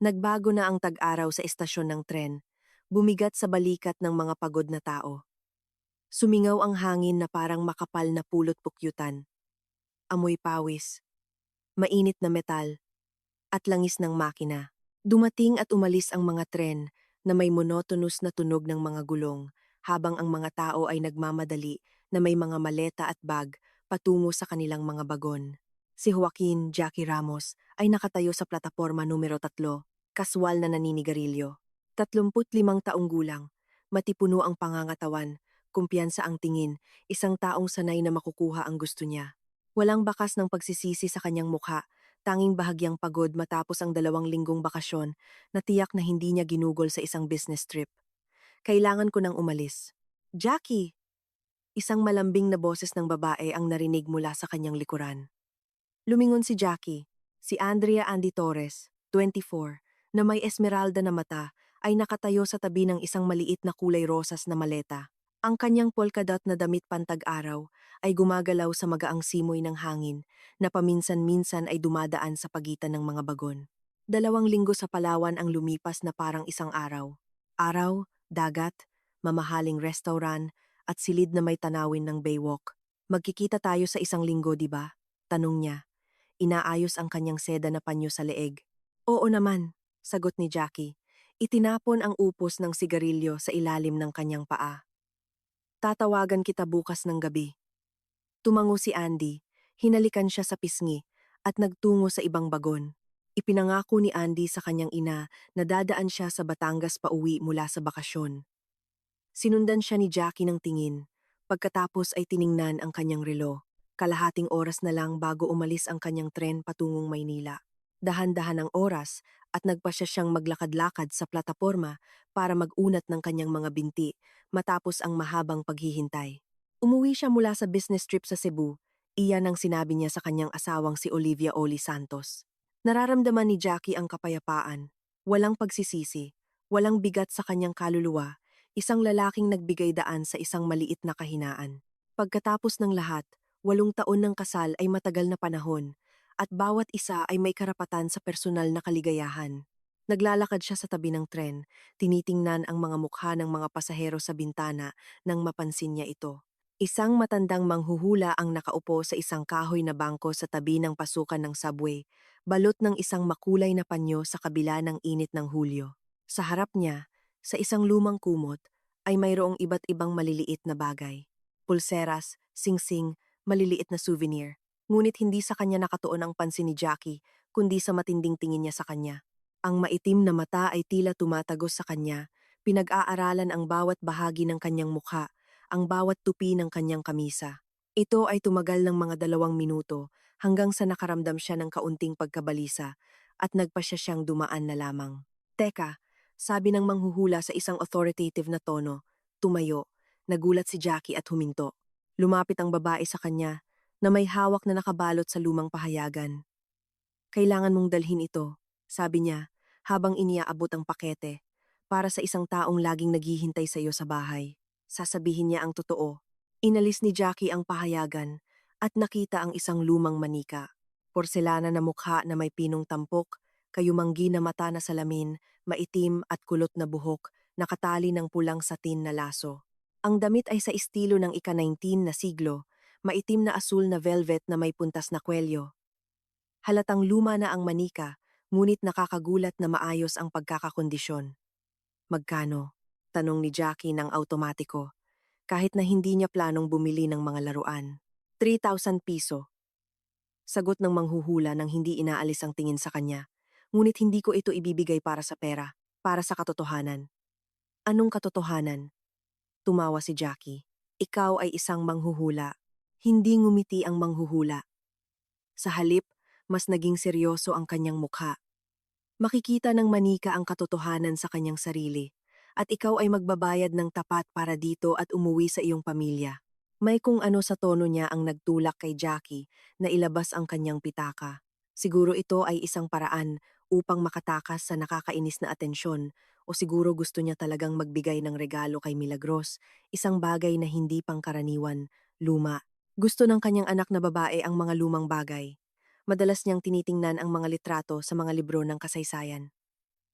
Nagbago na ang tag-araw sa estasyon ng tren, bumigat sa balikat ng mga pagod na tao. Sumingaw ang hangin na parang makapal na pulot pukyutan, amoy pawis, mainit na metal, at langis ng makina. Dumating at umalis ang mga tren na may monotonous na tunog ng mga gulong habang ang mga tao ay nagmamadali na may mga maleta at bag patungo sa kanilang mga bagon. Si Joaquin Jackie Ramos ay nakatayo sa plataporma numero 3, kaswal na naninigarilyo. 35 taong gulang, matipuno ang pangangatawan, kumpiyansa ang tingin, isang taong sanay na makukuha ang gusto niya. Walang bakas ng pagsisisi sa kanyang mukha, tanging bahagyang pagod matapos ang 2 linggong bakasyon na tiyak na hindi niya ginugol sa isang business trip. Kailangan ko nang umalis. Jackie! Isang malambing na boses ng babae ang narinig mula sa kanyang likuran. Lumingon si Jackie, si Andrea Andy Torres, 24, na may esmeralda na mata, ay nakatayo sa tabi ng isang maliit na kulay rosas na maleta. Ang kanyang polka dot na damit pantag-araw ay gumagalaw sa magaang simoy ng hangin na paminsan-minsan ay dumadaan sa pagitan ng mga bagon. 2 linggo sa Palawan ang lumipas na parang isang araw. Araw, dagat, mamahaling restaurant, at silid na may tanawin ng Baywalk. Magkikita tayo sa 1 linggo, di ba? Tanong niya. Inaayos ang kanyang seda na panyo sa leeg. Oo naman, sagot ni Jackie. Itinapon ang upos ng sigarilyo sa ilalim ng kanyang paa. Tatawagan kita bukas ng gabi. Tumango si Andy, hinalikan siya sa pisngi, at nagtungo sa ibang bagon. Ipinangako ni Andy sa kanyang ina na dadaan siya sa Batangas pauwi mula sa bakasyon. Sinundan siya ni Jackie ng tingin. Pagkatapos ay tiningnan ang kanyang relo. Kalahating oras na lang bago umalis ang kanyang tren patungong Maynila. Dahan-dahan ang oras at nagpasya siyang maglakad-lakad sa plataporma para mag-unat ng kanyang mga binti matapos ang mahabang paghihintay. Umuwi siya mula sa business trip sa Cebu. Iyan ang sinabi niya sa kanyang asawang si Olivia Oli Santos. Nararamdaman ni Jackie ang kapayapaan. Walang pagsisisi, walang bigat sa kanyang kaluluwa, isang lalaking nagbigay daan sa isang maliit na kahinaan. Pagkatapos ng lahat, 8 taon ng kasal ay matagal na panahon, at bawat isa ay may karapatan sa personal na kaligayahan. Naglalakad siya sa tabi ng tren, tinitingnan ang mga mukha ng mga pasahero sa bintana nang mapansin niya ito. Isang matandang manghuhula ang nakaupo sa isang kahoy na bangko sa tabi ng pasukan ng subway, balot ng isang makulay na panyo sa kabila ng init ng Hulyo. Sa harap niya, sa isang lumang kumot, ay mayroong iba't ibang maliliit na bagay. Pulseras, singsing, maliliit na souvenir. Ngunit hindi sa kanya nakatuon ang pansin ni Jackie, kundi sa matinding tingin niya sa kanya. Ang maitim na mata ay tila tumatagos sa kanya, pinag-aaralan ang bawat bahagi ng kanyang mukha, ang bawat tupi ng kanyang kamisa. Ito ay tumagal ng mga 2 minuto hanggang sa nakaramdam siya ng kaunting pagkabalisa at nagpasya siyang dumaan na lamang. Teka, sabi ng manghuhula sa isang authoritative na tono. Tumayo. Nagulat si Jackie at huminto. Lumapit ang babae sa kanya na may hawak na nakabalot sa lumang pahayagan. Kailangan mong dalhin ito, sabi niya habang iniaabot ang pakete, para sa isang taong laging naghihintay sa iyo sa bahay. Sasabihin niya ang totoo. Inalis ni Jackie ang pahayagan at nakita ang isang lumang manika. Porselana na mukha na may pinong tampok, kayumanggi na mata na salamin, maitim at kulot na buhok, nakatali ng pulang satin na laso. Ang damit ay sa estilo ng ika-19 na siglo, maitim na asul na velvet na may puntas na kwelyo. Halatang luma na ang manika, ngunit nakakagulat na maayos ang pagkakakondisyon. Magkano? Tanong ni Jackie ng automatiko, kahit na hindi niya planong bumili ng mga laruan. 3,000 piso. Sagot ng manghuhula nang hindi inaalis ang tingin sa kanya. Ngunit hindi ko ito ibibigay para sa pera, para sa katotohanan. Anong katotohanan? Tumawa si Jackie. Ikaw ay isang manghuhula. Hindi ngumiti ang manghuhula. Sa halip, mas naging seryoso ang kanyang mukha. Makikita ng manika ang katotohanan sa kanyang sarili, at ikaw ay magbabayad ng tapat para dito at umuwi sa iyong pamilya. May kung ano sa tono niya ang nagtulak kay Jackie na ilabas ang kanyang pitaka. Siguro ito ay isang paraan upang makatakas sa nakakainis na atensyon, o siguro gusto niya talagang magbigay ng regalo kay Milagros, isang bagay na hindi pangkaraniwan, luma. Gusto ng kanyang anak na babae ang mga lumang bagay. Madalas niyang tinitingnan ang mga litrato sa mga libro ng kasaysayan.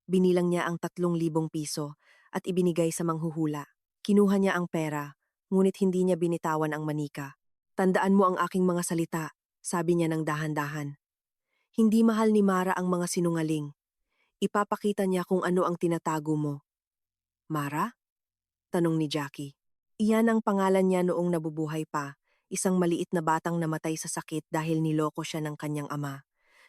Binilang niya ang 3,000 piso at ibinigay sa manghuhula. Kinuha niya ang pera, ngunit hindi niya binitawan ang manika. Tandaan mo ang aking mga salita, sabi niya ng dahan-dahan. Hindi mahal ni Mara ang mga sinungaling. Ipapakita niya kung ano ang tinatago mo. Mara? Tanong ni Jackie. Iyan ang pangalan niya noong nabubuhay pa, isang maliit na batang namatay sa sakit dahil niloko siya ng kanyang ama.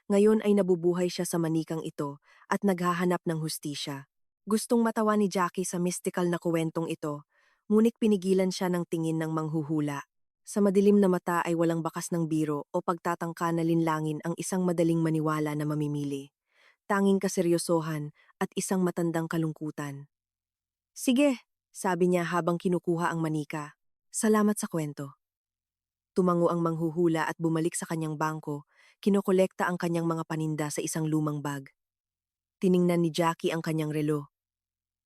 Ngayon ay nabubuhay siya sa manikang ito at naghahanap ng hustisya. Gustong matawa ni Jackie sa mystical na kuwentong ito, ngunit pinigilan siya ng tingin ng manghuhula. Sa madilim na mata ay walang bakas ng biro o pagtatangka na linlangin ang isang madaling maniwala na mamimili. Tanging kaseryosohan at isang matandang kalungkutan. Sige, sabi niya habang kinukuha ang manika. Salamat sa kwento. Tumango ang manghuhula at bumalik sa kanyang bangko, kinokolekta ang kanyang mga paninda sa isang lumang bag. Tiningnan ni Jackie ang kanyang relo.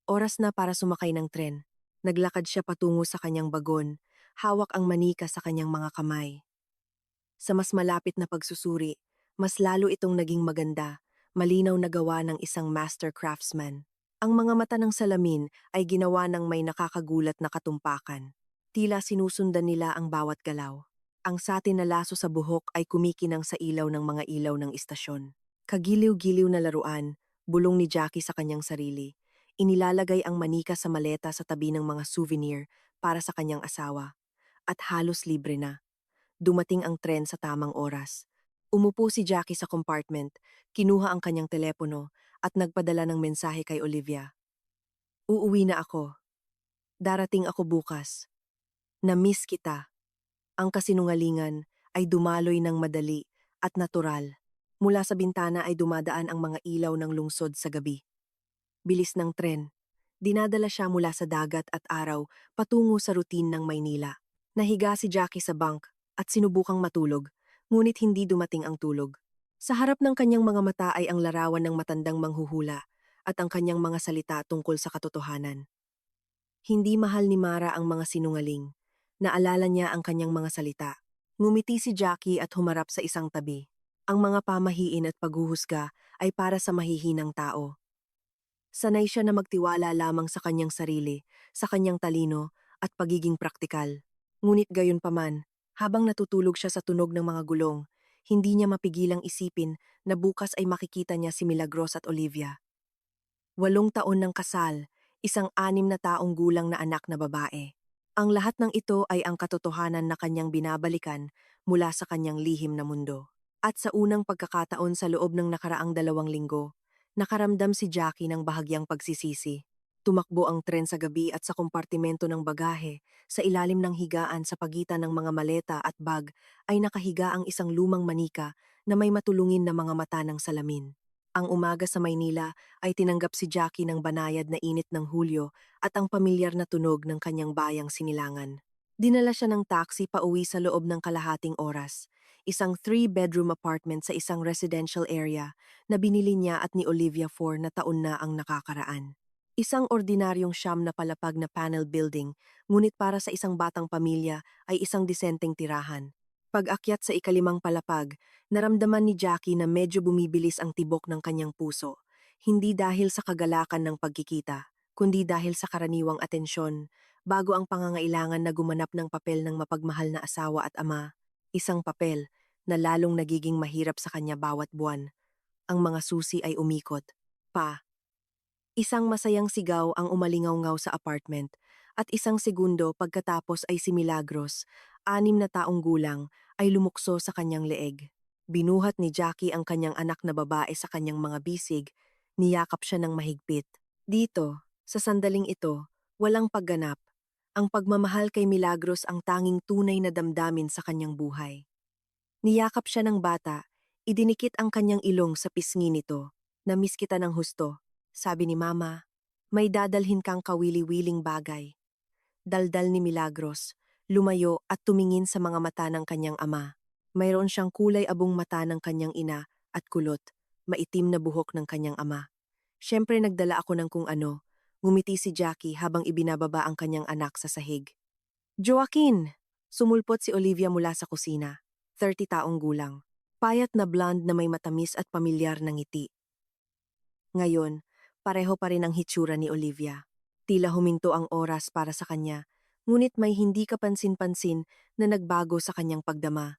Oras na para sumakay ng tren. Naglakad siya patungo sa kanyang bagon, hawak ang manika sa kanyang mga kamay. Sa mas malapit na pagsusuri, mas lalo itong naging maganda, malinaw na gawa ng isang master craftsman. Ang mga mata ng salamin ay ginawa ng may nakakagulat na katumpakan. Tila sinusundan nila ang bawat galaw. Ang satin na laso sa buhok ay kumikinang sa ilaw ng mga ilaw ng istasyon. Kagiliw-giliw na laruan, bulong ni Jackie sa kanyang sarili. Inilalagay ang manika sa maleta sa tabi ng mga souvenir para sa kanyang asawa. At halos libre na. Dumating ang tren sa tamang oras. Umupo si Jackie sa compartment, kinuha ang kanyang telepono at nagpadala ng mensahe kay Olivia. Uuwi na ako. Darating ako bukas. Na-miss kita. Ang kasinungalingan ay dumaloy ng madali at natural. Mula sa bintana ay dumadaan ang mga ilaw ng lungsod sa gabi. Bilis ng tren. Dinadala siya mula sa dagat at araw patungo sa routine ng Maynila. Nahiga si Jackie sa bunk at sinubukang matulog, ngunit hindi dumating ang tulog. Sa harap ng kanyang mga mata ay ang larawan ng matandang manghuhula at ang kanyang mga salita tungkol sa katotohanan. Hindi mahal ni Mara ang mga sinungaling. Naalala niya ang kanyang mga salita. Ngumiti si Jackie at humarap sa isang tabi. Ang mga pamahiin at paghuhusga ay para sa mahihinang tao. Sanay siya na magtiwala lamang sa kanyang sarili, sa kanyang talino at pagiging praktikal. Ngunit gayunpaman, habang natutulog siya sa tunog ng mga gulong, hindi niya mapigilang isipin na bukas ay makikita niya si Milagros at Olivia. 8 taon ng kasal, isang 6 na taong gulang na anak na babae. Ang lahat ng ito ay ang katotohanan na kanyang binabalikan mula sa kanyang lihim na mundo. At sa unang pagkakataon sa loob ng nakaraang 2 linggo, nakaramdam si Jackie ng bahagyang pagsisisi. Tumakbo ang tren sa gabi at sa kompartimento ng bagahe, sa ilalim ng higaan sa pagitan ng mga maleta at bag, ay nakahiga ang isang lumang manika na may matulungin na mga mata ng salamin. Ang umaga sa Maynila ay tinanggap si Jackie ng banayad na init ng Hulyo at ang pamilyar na tunog ng kanyang bayang sinilangan. Dinala siya ng taxi pauwi sa loob ng kalahating oras, isang 3-bedroom apartment sa isang residential area na binili niya at ni Olivia 4 na taon na ang nakakaraan. Isang ordinaryong siyam na palapag na panel building, ngunit para sa isang batang pamilya ay isang disenteng tirahan. Pag-akyat sa ikalimang palapag, naramdaman ni Jackie na medyo bumibilis ang tibok ng kanyang puso. Hindi dahil sa kagalakan ng pagkikita, kundi dahil sa karaniwang atensyon, bago ang pangangailangan na gumanap ng papel ng mapagmahal na asawa at ama. Isang papel na lalong nagiging mahirap sa kanya bawat buwan. Ang mga susi ay umikot. Isang masayang sigaw ang umalingaw-ngaw sa apartment at isang segundo pagkatapos ay si Milagros, 6 na taong gulang, ay lumukso sa kanyang leeg. Binuhat ni Jackie ang kanyang anak na babae sa kanyang mga bisig, niyakap siya ng mahigpit. Dito, sa sandaling ito, walang pagganap. Ang pagmamahal kay Milagros ang tanging tunay na damdamin sa kanyang buhay. Niyakap siya ng bata, idinikit ang kanyang ilong sa pisngi nito. "Namiss kita ng husto," sabi ni Mama. "May dadalhin kang kawili-wiling bagay." Daldal ni Milagros, lumayo at tumingin sa mga mata ng kanyang ama. Mayroon siyang kulay abong mata ng kanyang ina at kulot, maitim na buhok ng kanyang ama. "Siyempre nagdala ako ng kung ano," ngumiti si Jackie habang ibinababa ang kanyang anak sa sahig. "Joaquin!" Sumulpot si Olivia mula sa kusina, 30 taong gulang. Payat na blonde na may matamis at pamilyar na ngiti. Ngayon, Pareho pa rin ang hitsura ni Olivia. Tila huminto ang oras para sa kanya, ngunit may hindi kapansin-pansin na nagbago sa kanyang pagdama.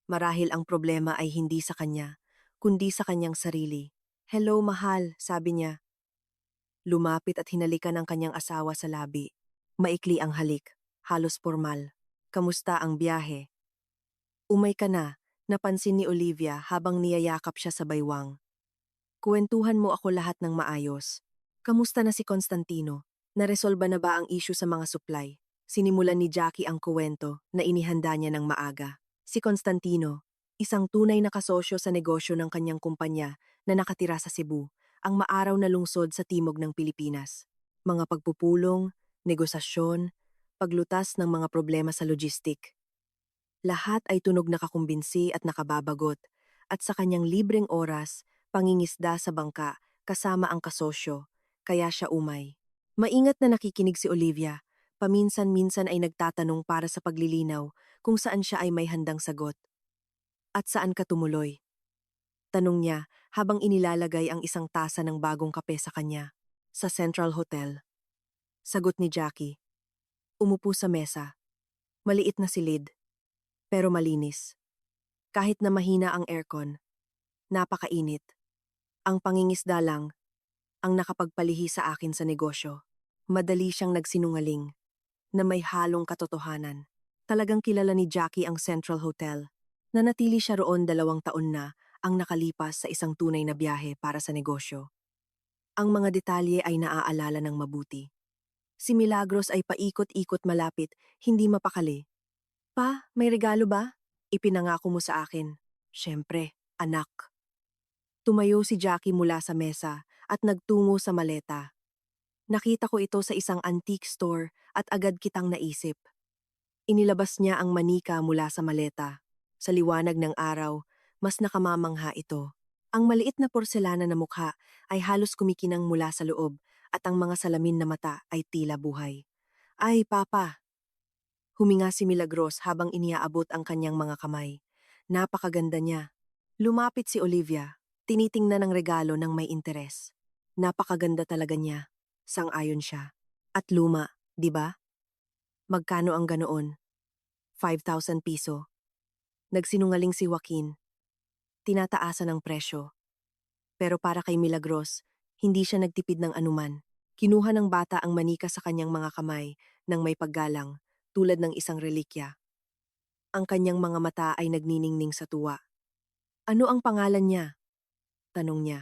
Marahil ang problema ay hindi sa kanya, kundi sa kanyang sarili. "Hello, mahal," sabi niya. Lumapit at hinalikan ang kanyang asawa sa labi. Maikli ang halik, halos formal. "Kamusta ang biyahe?" "Umay ka na," napansin ni Olivia habang niyayakap siya sa baywang. "Kuwentuhan mo ako lahat ng maayos. Kamusta na si Constantino? Naresolba na ba ang issue sa mga supply?" Sinimulan ni Jackie ang kuwento na inihanda niya ng maaga. Si Constantino, isang tunay na kasosyo sa negosyo ng kanyang kumpanya na nakatira sa Cebu, ang maaraw na lungsod sa timog ng Pilipinas. Mga pagpupulong, negosasyon, paglutas ng mga problema sa logistik. Lahat ay tunog nakakumbinsi at nakababagot, at sa kanyang libreng oras, pangingisda sa bangka kasama ang kasosyo, kaya siya umay. Maingat na nakikinig si Olivia, paminsan-minsan ay nagtatanong para sa paglilinaw kung saan siya ay may handang sagot. "At saan ka tumuloy?" tanong niya habang inilalagay ang isang tasa ng bagong kape sa kanya. "Sa Central Hotel." Sagot ni Jackie. Umupo sa mesa. Maliit na silid, pero malinis. Kahit na mahina ang aircon, napakainit. Ang pangingisda lang ang nakapagpalihi sa akin sa negosyo. Madali siyang nagsinungaling na may halong katotohanan. Talagang kilala ni Jackie ang Central Hotel. Nanatili siya roon 2 taon na ang nakalipas sa isang tunay na biyahe para sa negosyo. Ang mga detalye ay naaalala ng mabuti. Si Milagros ay paikot-ikot malapit, hindi mapakali. "Pa, may regalo ba? Ipinangako mo sa akin." "Siyempre, anak." Tumayo si Jackie mula sa mesa at nagtungo sa maleta. "Nakita ko ito sa isang antique store at agad kitang naisip." Inilabas niya ang manika mula sa maleta. Sa liwanag ng araw, mas nakamamangha ito. Ang maliit na porselana na mukha ay halos kumikinang mula sa loob at ang mga salamin na mata ay tila buhay. "Ay, Papa!" Huminga si Milagros habang iniaabot ang kanyang mga kamay. Napakaganda niya. Lumapit si Olivia, tinitingnan ang regalo ng may interes. Napakaganda talaga niya. Sang-ayon siya. At luma, di ba? "Magkano ang ganoon?" ₱5,000. Nagsinungaling si Joaquin. Tinataasan ang presyo. Pero para kay Milagros, hindi siya nagtipid ng anuman. Kinuha ng bata ang manika sa kanyang mga kamay nang may paggalang, tulad ng isang relikya. Ang kanyang mga mata ay nagniningning sa tuwa. "Ano ang pangalan niya?" tanong niya.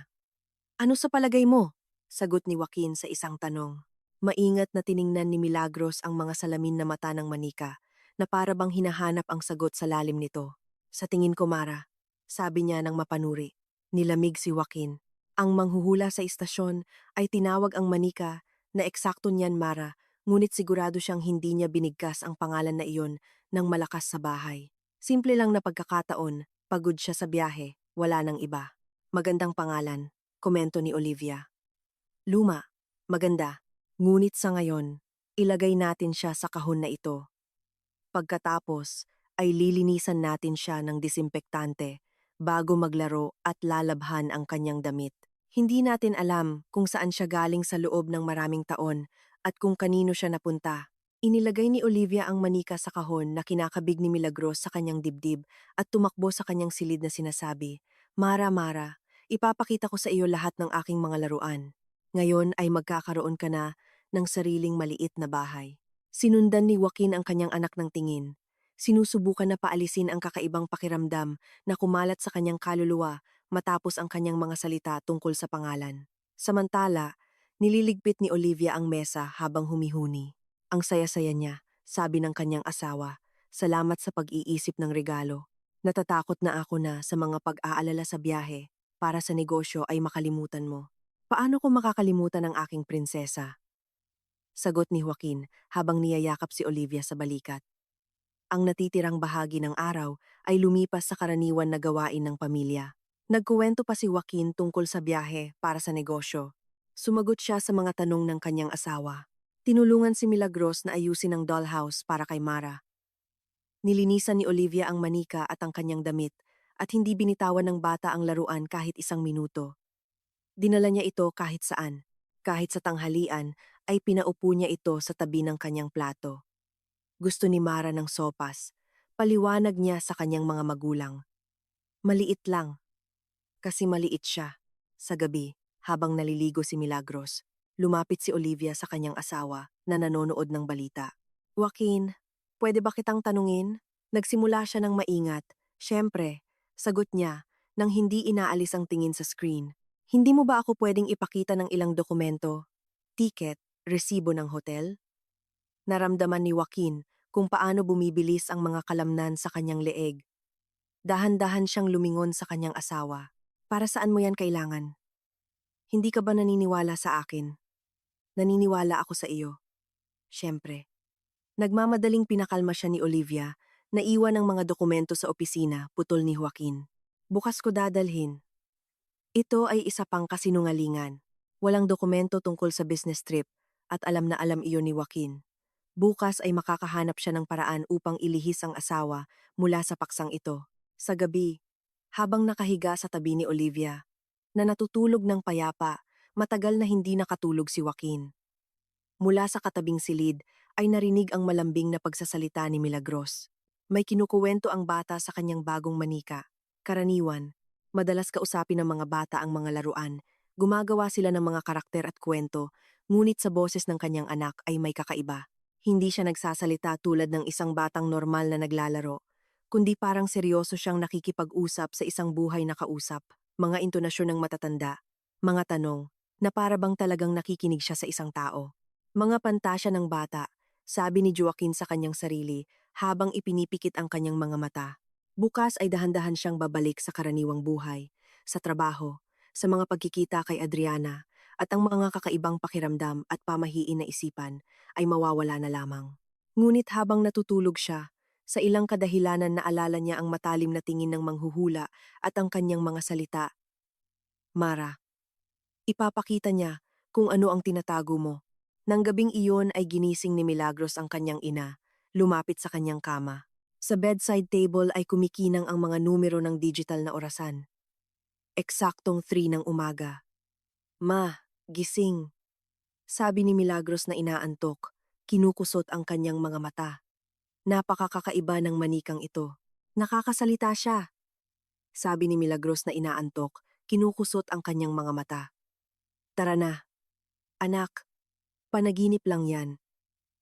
"Ano sa palagay mo?" sagot ni Joaquin sa isang tanong. Maingat na tiningnan ni Milagros ang mga salamin na mata ng manika, na para bang hinahanap ang sagot sa lalim nito. "Sa tingin ko, Mara," sabi niya ng mapanuri. Nilamig si Joaquin. Ang manghuhula sa istasyon ay tinawag ang manika na eksakto niyan, Mara, ngunit sigurado siyang hindi niya binigkas ang pangalan na iyon ng malakas sa bahay. Simple lang na pagkakataon, pagod siya sa biyahe, wala nang iba. "Magandang pangalan," komento ni Olivia. "Luma, maganda. Ngunit sa ngayon, ilagay natin siya sa kahon na ito. Pagkatapos, ay lilinisan natin siya ng disinfektante bago maglaro at lalabhan ang kanyang damit. Hindi natin alam kung saan siya galing sa loob ng maraming taon at kung kanino siya napunta." Inilagay ni Olivia ang manika sa kahon na kinakabig ni Milagros sa kanyang dibdib at tumakbo sa kanyang silid na sinasabi, "Mara, Mara, ipapakita ko sa iyo lahat ng aking mga laruan. Ngayon ay magkakaroon ka na ng sariling maliit na bahay." Sinundan ni Joaquin ang kanyang anak ng tingin. Sinusubukan na paalisin ang kakaibang pakiramdam na kumalat sa kanyang kaluluwa matapos ang kanyang mga salita tungkol sa pangalan. Samantala, nililigpit ni Olivia ang mesa habang humihuni. "Ang saya-saya niya," sabi ng kanyang asawa. "Salamat sa pag-iisip ng regalo. Natatakot na ako na sa mga pag-aalala sa biyahe para sa negosyo ay makalimutan mo." "Paano ko makakalimutan ang aking prinsesa?" sagot ni Joaquin habang niyayakap si Olivia sa balikat. Ang natitirang bahagi ng araw ay lumipas sa karaniwan na gawain ng pamilya. Nagkuwento pa si Joaquin tungkol sa biyahe para sa negosyo. Sumagot siya sa mga tanong ng kanyang asawa. Tinulungan si Milagros na ayusin ang dollhouse para kay Mara. Nilinisan ni Olivia ang manika at ang kanyang damit at hindi binitawan ng bata ang laruan kahit isang minuto. Dinala niya ito kahit saan. Kahit sa tanghalian, ay pinaupo niya ito sa tabi ng kanyang plato. Gusto ni Mara ng sopas. Paliwanag niya sa kanyang mga magulang. Maliit lang, kasi maliit siya. Sa gabi, habang naliligo si Milagros, lumapit si Olivia sa kanyang asawa na nanonood ng balita. Joaquin, pwede ba kitang tanungin? Nagsimula siya ng maingat. Siyempre, sagot niya, nang hindi inaalis ang tingin sa screen. Hindi mo ba ako pwedeng ipakita ng ilang dokumento? Ticket, resibo ng hotel? Naramdaman ni Joaquin kung paano bumibilis ang mga kalamnan sa kanyang leeg. Dahan-dahan siyang lumingon sa kanyang asawa. Para saan mo yan kailangan? Hindi ka ba naniniwala sa akin? Naniniwala ako sa iyo. Siyempre. Nagmamadaling pinakalma siya ni Olivia, na iwan ang mga dokumento sa opisina, putol ni Joaquin. Bukas ko dadalhin. Ito ay isa pang kasinungalingan. Walang dokumento tungkol sa business trip at alam na alam iyon ni Joaquin. Bukas ay makakahanap siya ng paraan upang ilihis ang asawa mula sa paksang ito. Sa gabi, habang nakahiga sa tabi ni Olivia, na natutulog ng payapa, matagal na hindi nakatulog si Joaquin. Mula sa katabing silid ay narinig ang malambing na pagsasalita ni Milagros. May kinukuwento ang bata sa kanyang bagong manika. Karaniwan, madalas kausapin ng mga bata ang mga laruan. Gumagawa sila ng mga karakter at kwento, ngunit sa boses ng kanyang anak ay may kakaiba. Hindi siya nagsasalita tulad ng isang batang normal na naglalaro, kundi parang seryoso siyang nakikipag-usap sa isang buhay na kausap. Mga intonasyon ng matatanda, mga tanong, na para bang talagang nakikinig siya sa isang tao. Mga pantasya ng bata, sabi ni Joaquin sa kanyang sarili habang ipinipikit ang kanyang mga mata. Bukas ay dahan-dahan siyang babalik sa karaniwang buhay, sa trabaho, sa mga pagkikita kay Adriana, at ang mga kakaibang pakiramdam at pamahiin na isipan ay mawawala na lamang. Ngunit habang natutulog siya, sa ilang kadahilanan naalala niya ang matalim na tingin ng manghuhula at ang kanyang mga salita. Mara, ipapakita niya kung ano ang tinatago mo. Nang gabing iyon ay ginising ni Milagros ang kanyang ina, lumapit sa kanyang kama. Sa bedside table ay kumikinang ang mga numero ng digital na orasan. Eksaktong 3 ng umaga. Ma, gising. Sabi ni Milagros na inaantok, kinukusot ang kanyang mga mata. Napakakakaiba ng manikang ito. Nakakasalita siya. Sabi ni Milagros na inaantok, kinukusot ang kanyang mga mata. Tara na. Anak, panaginip lang yan.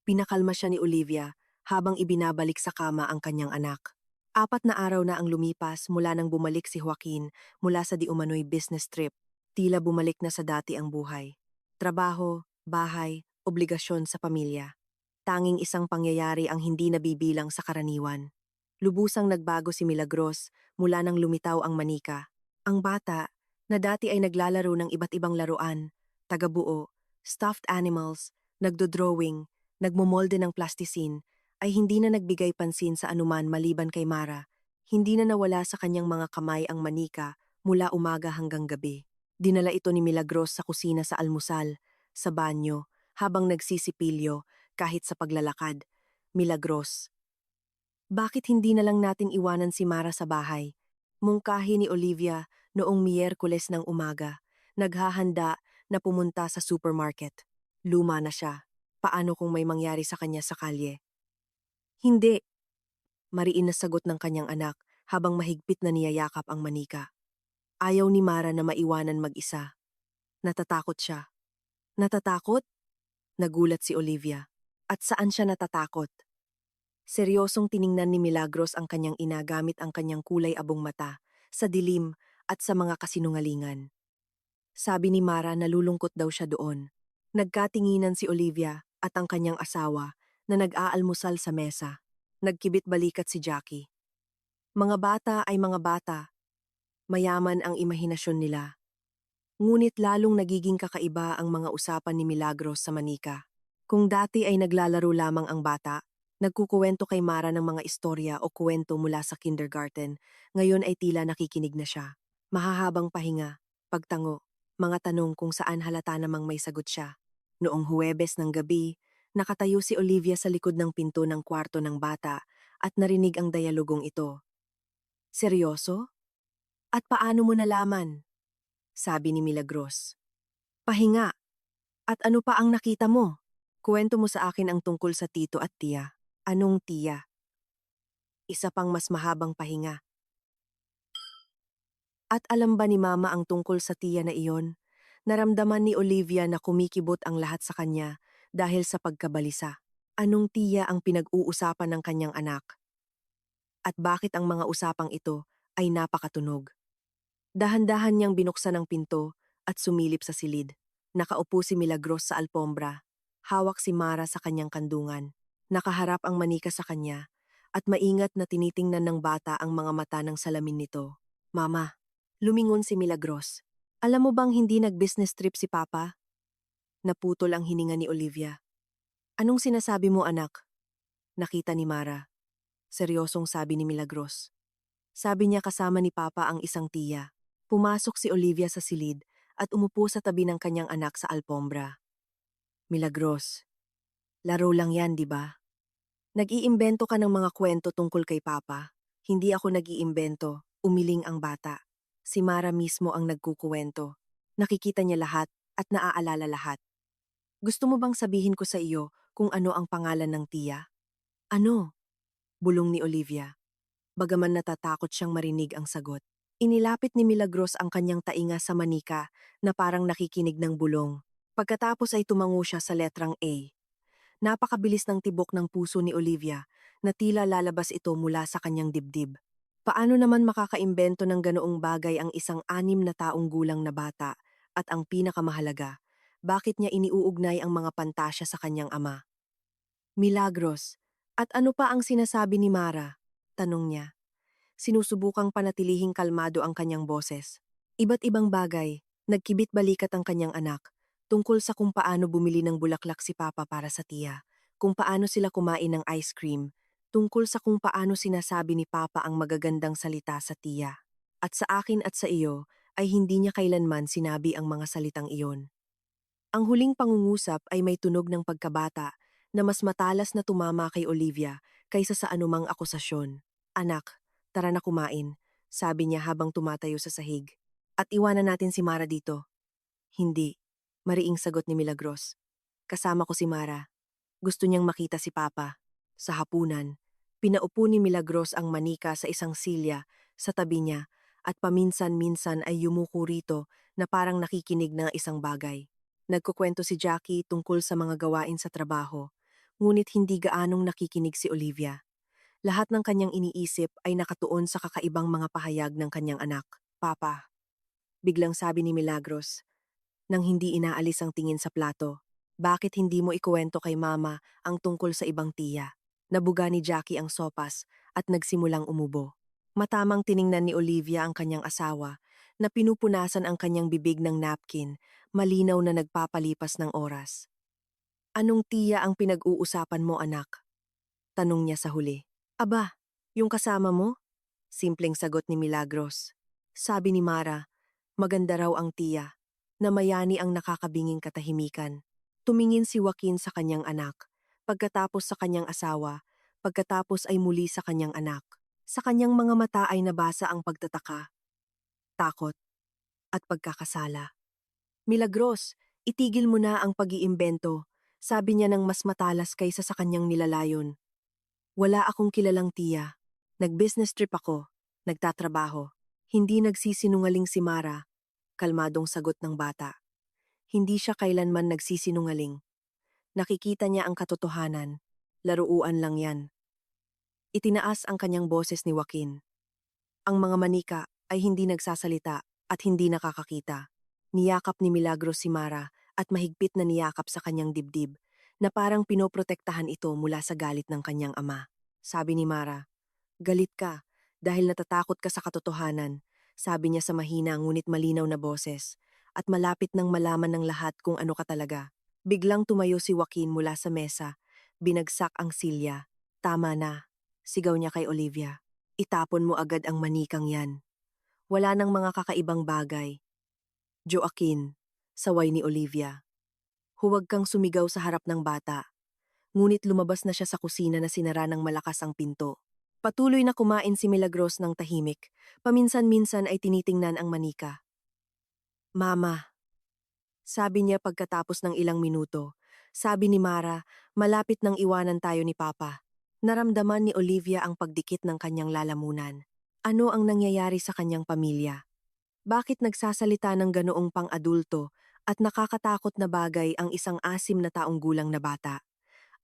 Pinakalma siya ni Olivia habang ibinabalik sa kama ang kanyang anak. 4 na araw na ang lumipas mula nang bumalik si Joaquin mula sa di umano'y business trip. Tila bumalik na sa dati ang buhay. Trabaho, bahay, obligasyon sa pamilya. Tanging isang pangyayari ang hindi nabibilang sa karaniwan. Lubusang nagbago si Milagros mula nang lumitaw ang manika. Ang bata, na dati ay naglalaro ng iba't ibang laruan, tagabuo, stuffed animals, nagdodrawing, nagmomolde ng plasticine, ay hindi na nagbigay pansin sa anuman maliban kay Mara. Hindi na nawala sa kanyang mga kamay ang manika mula umaga hanggang gabi. Dinala ito ni Milagros sa kusina sa almusal, sa banyo, habang nagsisipilyo, kahit sa paglalakad. Milagros. Bakit hindi na lang natin iwanan si Mara sa bahay? Mungkahi ni Olivia noong Miyerkules ng umaga, naghahanda na pumunta sa supermarket. Luma na siya. Paano kung may mangyari sa kanya sa kalye? Hindi, mariin na sagot ng kanyang anak habang mahigpit na niyayakap ang manika. Ayaw ni Mara na maiwanan mag-isa. Natatakot siya. Natatakot? Nagulat si Olivia. At saan siya natatakot? Seryosong tiningnan ni Milagros ang kanyang ina gamit ang kanyang kulay abong mata, sa dilim at sa mga kasinungalingan. Sabi ni Mara nalulungkot daw siya doon. Nagkatinginan si Olivia at ang kanyang asawa na nag-aalmusal sa mesa. Nagkibit balikat si Jackie. Mga bata ay mga bata. Mayaman ang imahinasyon nila. Ngunit lalong nagiging kakaiba ang mga usapan ni Milagros sa manika. Kung dati ay naglalaro lamang ang bata, nagkukuwento kay Mara ng mga istorya o kuwento mula sa kindergarten, ngayon ay tila nakikinig na siya. Mahahabang pahinga, pagtango, mga tanong kung saan halata namang may sagot siya. Noong Huwebes ng gabi, nakatayo si Olivia sa likod ng pinto ng kwarto ng bata at narinig ang dialogong ito. Seryoso? At paano mo nalaman? sabi ni Milagros. Pahinga. At ano pa ang nakita mo? Kuwento mo sa akin ang tungkol sa tito at tiya. Anong tiya? Isa pang mas mahabang pahinga. At alam ba ni Mama ang tungkol sa tiya na iyon? Naramdaman ni Olivia na kumikibot ang lahat sa kanya dahil sa pagkabalisa. Anong tiya ang pinag-uusapan ng kanyang anak? At bakit ang mga usapang ito ay napakatunog? Dahan-dahan niyang binuksan ang pinto at sumilip sa silid. Nakaupo si Milagros sa alpombra. Hawak si Mara sa kanyang kandungan. Nakaharap ang manika sa kanya at maingat na tinitingnan ng bata ang mga mata ng salamin nito. Mama, lumingon si Milagros. Alam mo bang hindi nag-business trip si Papa? Naputol ang hininga ni Olivia. Anong sinasabi mo, anak? Nakita ni Mara. Seryosong sabi ni Milagros. Sabi niya kasama ni Papa ang isang tiya. Pumasok si Olivia sa silid at umupo sa tabi ng kanyang anak sa alpombra. Milagros, laro lang yan, di ba? Nag-iimbento ka ng mga kwento tungkol kay Papa. Hindi ako nag-iimbento, umiling ang bata. Si Mara mismo ang nagkukuwento. Nakikita niya lahat at naaalala lahat. Gusto mo bang sabihin ko sa iyo kung ano ang pangalan ng tiya? Ano? Bulong ni Olivia. Bagaman natatakot siyang marinig ang sagot. Inilapit ni Milagros ang kanyang tainga sa manika na parang nakikinig ng bulong. Pagkatapos ay tumango siya sa letrang A. Napakabilis ng tibok ng puso ni Olivia na tila lalabas ito mula sa kanyang dibdib. Paano naman makakaimbento ng ganoong bagay ang isang 6 na taong gulang na bata at ang pinakamahalaga, bakit niya iniuugnay ang mga pantasya sa kanyang ama? Milagros, at ano pa ang sinasabi ni Mara? Tanong niya. Sinusubukang panatilihing kalmado ang kanyang boses. Iba't ibang bagay, nagkibit balikat ang kanyang anak, tungkol sa kung paano bumili ng bulaklak si Papa para sa tiya, kung paano sila kumain ng ice cream, tungkol sa kung paano sinasabi ni Papa ang magagandang salita sa tiya. At sa akin at sa iyo, ay hindi niya kailanman sinabi ang mga salitang iyon. Ang huling pangungusap ay may tunog ng pagkabata na mas matalas na tumama kay Olivia kaysa sa anumang akusasyon. Anak, tara na kumain, sabi niya habang tumatayo sa sahig. At iwanan natin si Mara dito. Hindi, mariing sagot ni Milagros. Kasama ko si Mara. Gusto niyang makita si Papa. Sa hapunan, pinaupo ni Milagros ang manika sa isang silya sa tabi niya at paminsan-minsan ay yumuko rito na parang nakikinig ng isang bagay. Nagkukwento si Jackie tungkol sa mga gawain sa trabaho, ngunit hindi gaanong nakikinig si Olivia. Lahat ng kanyang iniisip ay nakatuon sa kakaibang mga pahayag ng kanyang anak. Papa, biglang sabi ni Milagros, nang hindi inaalis ang tingin sa plato. Bakit hindi mo ikuwento kay Mama ang tungkol sa ibang tiya? Nabuga ni Jackie ang sopas at nagsimulang umubo. Matamang tiningnan ni Olivia ang kanyang asawa na pinupunasan ang kanyang bibig ng napkin, malinaw na nagpapalipas ng oras. Anong tiya ang pinag-uusapan mo, anak? Tanong niya sa huli. Aba, yung kasama mo? Simpleng sagot ni Milagros. Sabi ni Mara, maganda raw ang tiya, na mayani ang nakakabinging katahimikan. Tumingin si Joaquin sa kanyang anak, pagkatapos sa kanyang asawa, pagkatapos ay muli sa kanyang anak. Sa kanyang mga mata ay nabasa ang pagtataka, takot, at pagkakasala. Milagros, itigil mo na ang pag-iimbento, sabi niya ng mas matalas kaysa sa kanyang nilalayon. Wala akong kilalang tiya. Nag-business trip ako, nagtatrabaho. Hindi nagsisinungaling si Mara, kalmadong sagot ng bata. Hindi siya kailanman nagsisinungaling. Nakikita niya ang katotohanan. Laruan lang yan. Itinaas ang kanyang boses ni Joaquin. Ang mga manika ay hindi nagsasalita at hindi nakakakita. Niyakap ni Milagros si Mara at mahigpit na niyakap sa kanyang dibdib na parang pinoprotektahan ito mula sa galit ng kanyang ama. Sabi ni Mara, galit ka dahil natatakot ka sa katotohanan, sabi niya sa mahina ngunit malinaw na boses, at malapit nang malaman ng lahat kung ano ka talaga. Biglang tumayo si Joaquin mula sa mesa, binagsak ang silya. Tama na, sigaw niya kay Olivia. Itapon mo agad ang manikang yan. Wala nang mga kakaibang bagay. Joaquin, saway ni Olivia. Huwag kang sumigaw sa harap ng bata. Ngunit lumabas na siya sa kusina na sinara ng malakas ang pinto. Patuloy na kumain si Milagros ng tahimik. Paminsan-minsan ay tinitingnan ang manika. Mama, sabi niya pagkatapos ng ilang minuto. Sabi ni Mara, malapit nang iwanan tayo ni Papa. Naramdaman ni Olivia ang pagdikit ng kanyang lalamunan. Ano ang nangyayari sa kanyang pamilya? Bakit nagsasalita ng ganoong pang-adulto at nakakatakot na bagay ang isang asim na taong gulang na bata?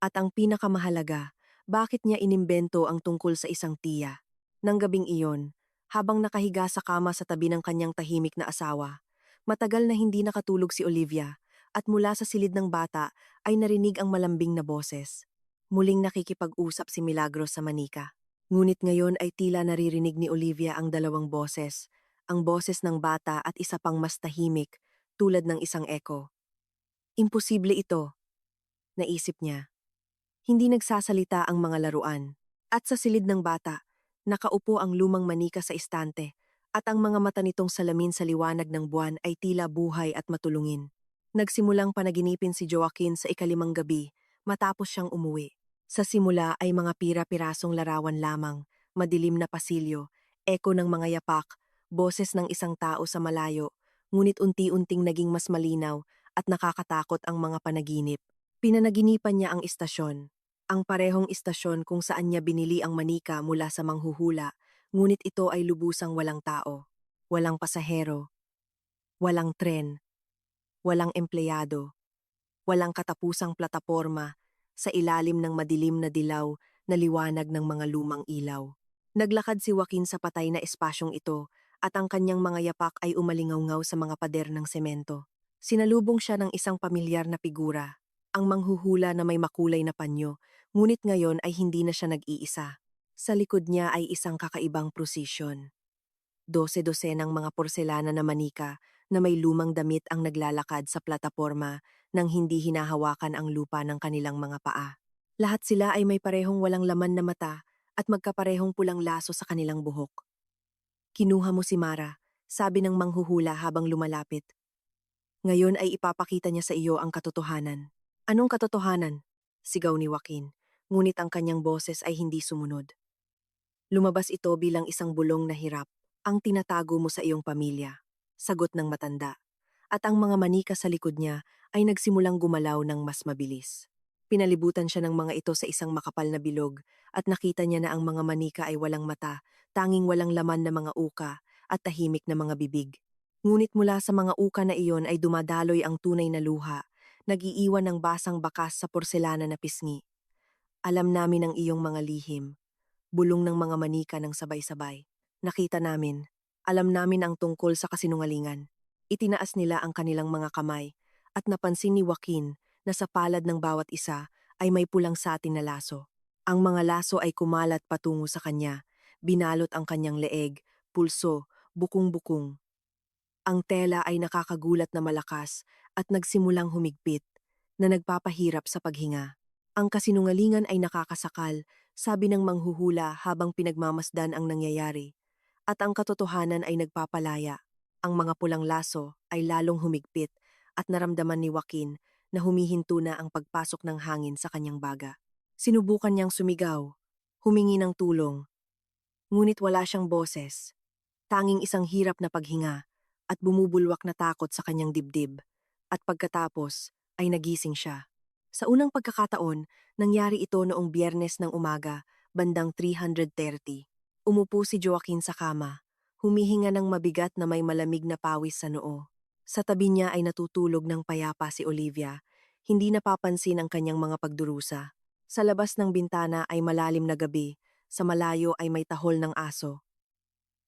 At ang pinakamahalaga, bakit niya inimbento ang tungkol sa isang tiya? Nang gabing iyon, habang nakahiga sa kama sa tabi ng kanyang tahimik na asawa, matagal na hindi nakatulog si Olivia at mula sa silid ng bata ay narinig ang malambing na boses. Muling nakikipag-usap si Milagros sa manika. Ngunit ngayon ay tila naririnig ni Olivia ang dalawang boses, ang boses ng bata at isa pang mas tahimik, tulad ng isang echo. Imposible ito, naisip niya. Hindi nagsasalita ang mga laruan. At sa silid ng bata, nakaupo ang lumang manika sa istante, at ang mga mata nitong salamin sa liwanag ng buwan ay tila buhay at matulungin. Nagsimulang panaginipin si Joaquin sa ikalimang gabi, matapos siyang umuwi. Sa simula ay mga pira-pirasong larawan lamang, madilim na pasilyo, eko ng mga yapak, boses ng isang tao sa malayo, ngunit unti-unting naging mas malinaw at nakakatakot ang mga panaginip. Pinanaginipan niya ang istasyon. Ang parehong istasyon kung saan niya binili ang manika mula sa manghuhula, ngunit ito ay lubusang walang tao. Walang pasahero, walang tren, walang empleyado, walang katapusang plataporma, sa ilalim ng madilim na dilaw na liwanag ng mga lumang ilaw. Naglakad si Joaquin sa patay na espasyong ito at ang kanyang mga yapak ay umalingaw sa mga pader ng semento. Sinalubong siya ng isang pamilyar na figura, ang manghuhula na may makulay na panyo, ngunit ngayon ay hindi na siya nag-iisa. Sa likod niya ay isang kakaibang prosesyon. 12 ng mga porselana na manika na may lumang damit ang naglalakad sa plataporma nang hindi hinahawakan ang lupa ng kanilang mga paa. Lahat sila ay may parehong walang laman na mata at magkaparehong pulang laso sa kanilang buhok. Kinuha mo si Mara, sabi ng manghuhula habang lumalapit. Ngayon ay ipapakita niya sa iyo ang katotohanan. Anong katotohanan? Sigaw ni Joaquin, ngunit ang kanyang boses ay hindi sumunod. Lumabas ito bilang isang bulong na hirap. Ang tinatago mo sa iyong pamilya. Sagot ng matanda. At ang mga manika sa likod niya ay nagsimulang gumalaw ng mas mabilis. Pinalibutan siya ng mga ito sa isang makapal na bilog at nakita niya na ang mga manika ay walang mata, tanging walang laman na mga uka at tahimik na mga bibig. Ngunit mula sa mga uka na iyon ay dumadaloy ang tunay na luha, nag-iiwan ng basang bakas sa porselana na pisngi. Alam namin ang iyong mga lihim, bulong ng mga manika ng sabay-sabay. Nakita namin, alam namin ang tungkol sa kasinungalingan. Itinaas nila ang kanilang mga kamay at napansin ni Joaquin na sa palad ng bawat isa ay may pulang satin na laso. Ang mga laso ay kumalat patungo sa kanya, binalot ang kanyang leeg, pulso, bukong-bukong. Ang tela ay nakakagulat na malakas at nagsimulang humigpit, na nagpapahirap sa paghinga. Ang kasinungalingan ay nakakasakal, sabi ng manghuhula habang pinagmamasdan ang nangyayari. At ang katotohanan ay nagpapalaya. Ang mga pulang laso ay lalong humigpit at naramdaman ni Joaquin na humihinto na ang pagpasok ng hangin sa kanyang baga. Sinubukan niyang sumigaw, humingi ng tulong, ngunit wala siyang boses. Tanging isang hirap na paghinga at bumubulwak na takot sa kanyang dibdib. At pagkatapos ay nagising siya. Sa unang pagkakataon, nangyari ito noong Biyernes ng umaga, bandang 3:30. Umupo si Joaquin sa kama, humihinga ng mabigat na may malamig na pawis sa noo. Sa tabi niya ay natutulog ng payapa si Olivia, hindi napapansin ang kanyang mga pagdurusa. Sa labas ng bintana ay malalim na gabi, sa malayo ay may tahol ng aso.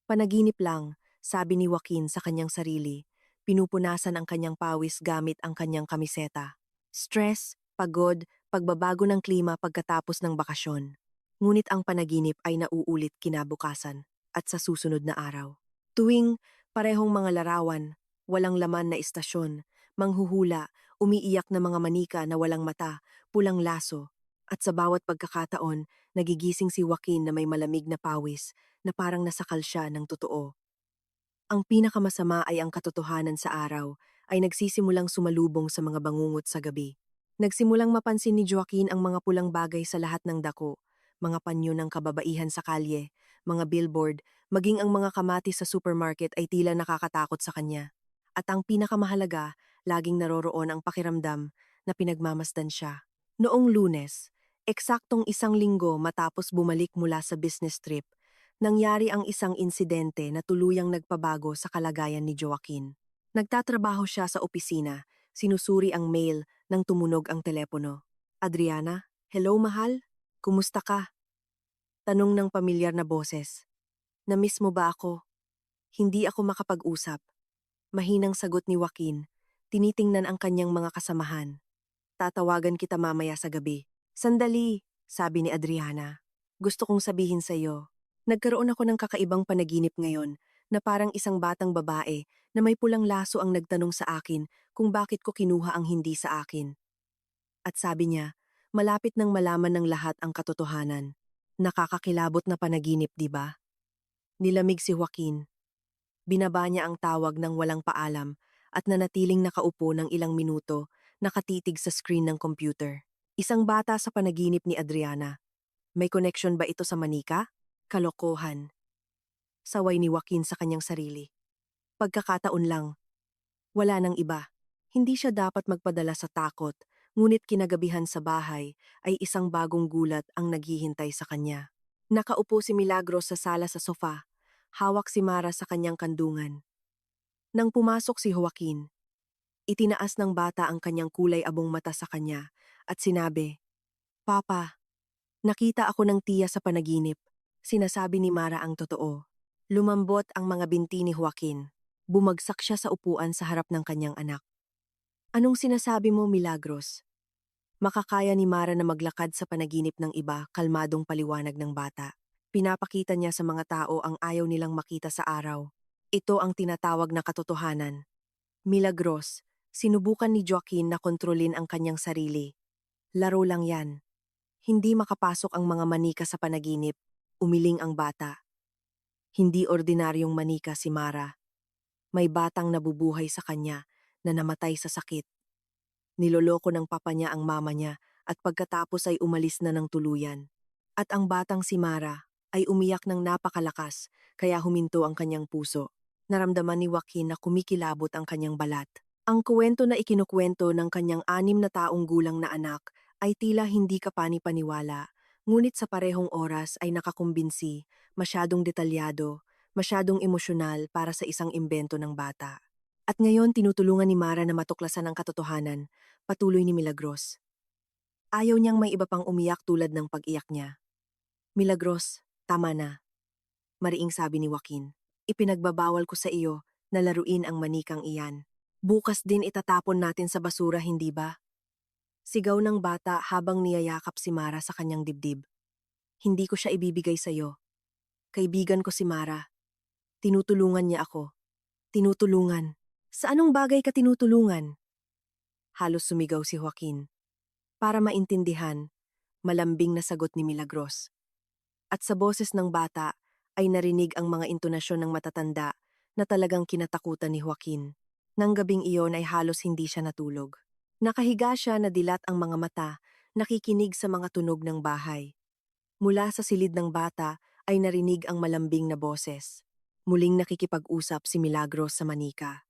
Panaginip lang, sabi ni Joaquin sa kanyang sarili, pinupunasan ang kanyang pawis gamit ang kanyang kamiseta. Stress, pagod, pagbabago ng klima pagkatapos ng bakasyon. Ngunit ang panaginip ay nauulit kinabukasan at sa susunod na araw. Tuwing parehong mga larawan, walang laman na istasyon, manghuhula, umiiyak na mga manika na walang mata, pulang laso, at sa bawat pagkakataon, nagigising si Joaquin na may malamig na pawis na parang nasakal siya ng totoo. Ang pinakamasama ay ang katotohanan sa araw ay nagsisimulang sumalubong sa mga bangungot sa gabi. Nagsimulang mapansin ni Joaquin ang mga pulang bagay sa lahat ng dako, mga panyo ng kababaihan sa kalye, mga billboard, maging ang mga kamatis sa supermarket ay tila nakakatakot sa kanya. At ang pinakamahalaga, laging naroroon ang pakiramdam na pinagmamasdan siya. Noong Lunes, eksaktong 1 linggo matapos bumalik mula sa business trip, nangyari ang isang insidente na tuluyang nagpabago sa kalagayan ni Joaquin. Nagtatrabaho siya sa opisina, sinusuri ang mail nang tumunog ang telepono. Adriana, hello mahal? Kumusta ka? Tanong ng pamilyar na boses. Namiss mo ba ako? Hindi ako makapag-usap. Mahinang sagot ni Joaquin. Tinitingnan ang kanyang mga kasamahan. Tatawagan kita mamaya sa gabi. Sandali, sabi ni Adriana. Gusto kong sabihin sa'yo. Nagkaroon ako ng kakaibang panaginip ngayon na parang isang batang babae na may pulang laso ang nagtanong sa akin kung bakit ko kinuha ang hindi sa akin. At sabi niya, malapit nang malaman ng lahat ang katotohanan. Nakakakilabot na panaginip, di ba? Nilamig si Joaquin. Binaba niya ang tawag ng walang paalam at nanatiling nakaupo ng ilang minuto, nakatitig sa screen ng computer. Isang bata sa panaginip ni Adriana. May connection ba ito sa manika? Kalokohan. Saway ni Joaquin sa kanyang sarili. Pagkakataon lang. Wala nang iba. Hindi siya dapat magpadala sa takot, ngunit kinagabihan sa bahay ay isang bagong gulat ang naghihintay sa kanya. Nakaupo si Milagros sa sala sa sofa. Hawak si Mara sa kanyang kandungan. Nang pumasok si Joaquin, itinaas ng bata ang kanyang kulay abong mata sa kanya at sinabi, Papa, nakita ako ng tiya sa panaginip. Sinasabi ni Mara ang totoo. Lumambot ang mga binti ni Joaquin. Bumagsak siya sa upuan sa harap ng kanyang anak. Anong sinasabi mo, Milagros? Makakaya ni Mara na maglakad sa panaginip ng iba, kalmadong paliwanag ng bata. Pinapakita niya sa mga tao ang ayaw nilang makita sa araw. Ito ang tinatawag na katotohanan. Milagros, sinubukan ni Joaquin na kontrolin ang kanyang sarili. Laro lang yan. Hindi makapasok ang mga manika sa panaginip. Umiling ang bata. Hindi ordinaryong manika si Mara. May batang nabubuhay sa kanya na namatay sa sakit. Niloloko ng papa niya ang mama niya at pagkatapos ay umalis na ng tuluyan. At ang batang si Mara ay umiyak ng napakalakas kaya huminto ang kanyang puso. Naramdaman ni Joaquin na kumikilabot ang kanyang balat. Ang kwento na ikinukwento ng kanyang 6 na taong gulang na anak ay tila hindi kapani-paniwala, ngunit sa parehong oras ay nakakumbinsi, masyadong detalyado, masyadong emosyonal para sa isang imbento ng bata. At ngayon tinutulungan ni Mara na matuklasan ang katotohanan, patuloy ni Milagros. Ayaw niyang may iba pang umiyak tulad ng pag-iyak niya. Milagros, tama na. Mariing sabi ni Joaquin. Ipinagbabawal ko sa iyo na laruin ang manikang iyan. Bukas din itatapon natin sa basura, hindi ba? Sigaw ng bata habang niyayakap si Mara sa kanyang dibdib. Hindi ko siya ibibigay sa iyo. Kaibigan ko si Mara. Tinutulungan niya ako. Tinutulungan. Sa anong bagay ka tinutulungan? Halos sumigaw si Joaquin. Para maintindihan, malambing na sagot ni Milagros. At sa boses ng bata ay narinig ang mga intonasyon ng matatanda na talagang kinatakutan ni Joaquin. Nang gabing iyon ay halos hindi siya natulog. Nakahiga siya na dilat ang mga mata, nakikinig sa mga tunog ng bahay. Mula sa silid ng bata ay narinig ang malambing na boses. Muling nakikipag-usap si Milagros sa manika.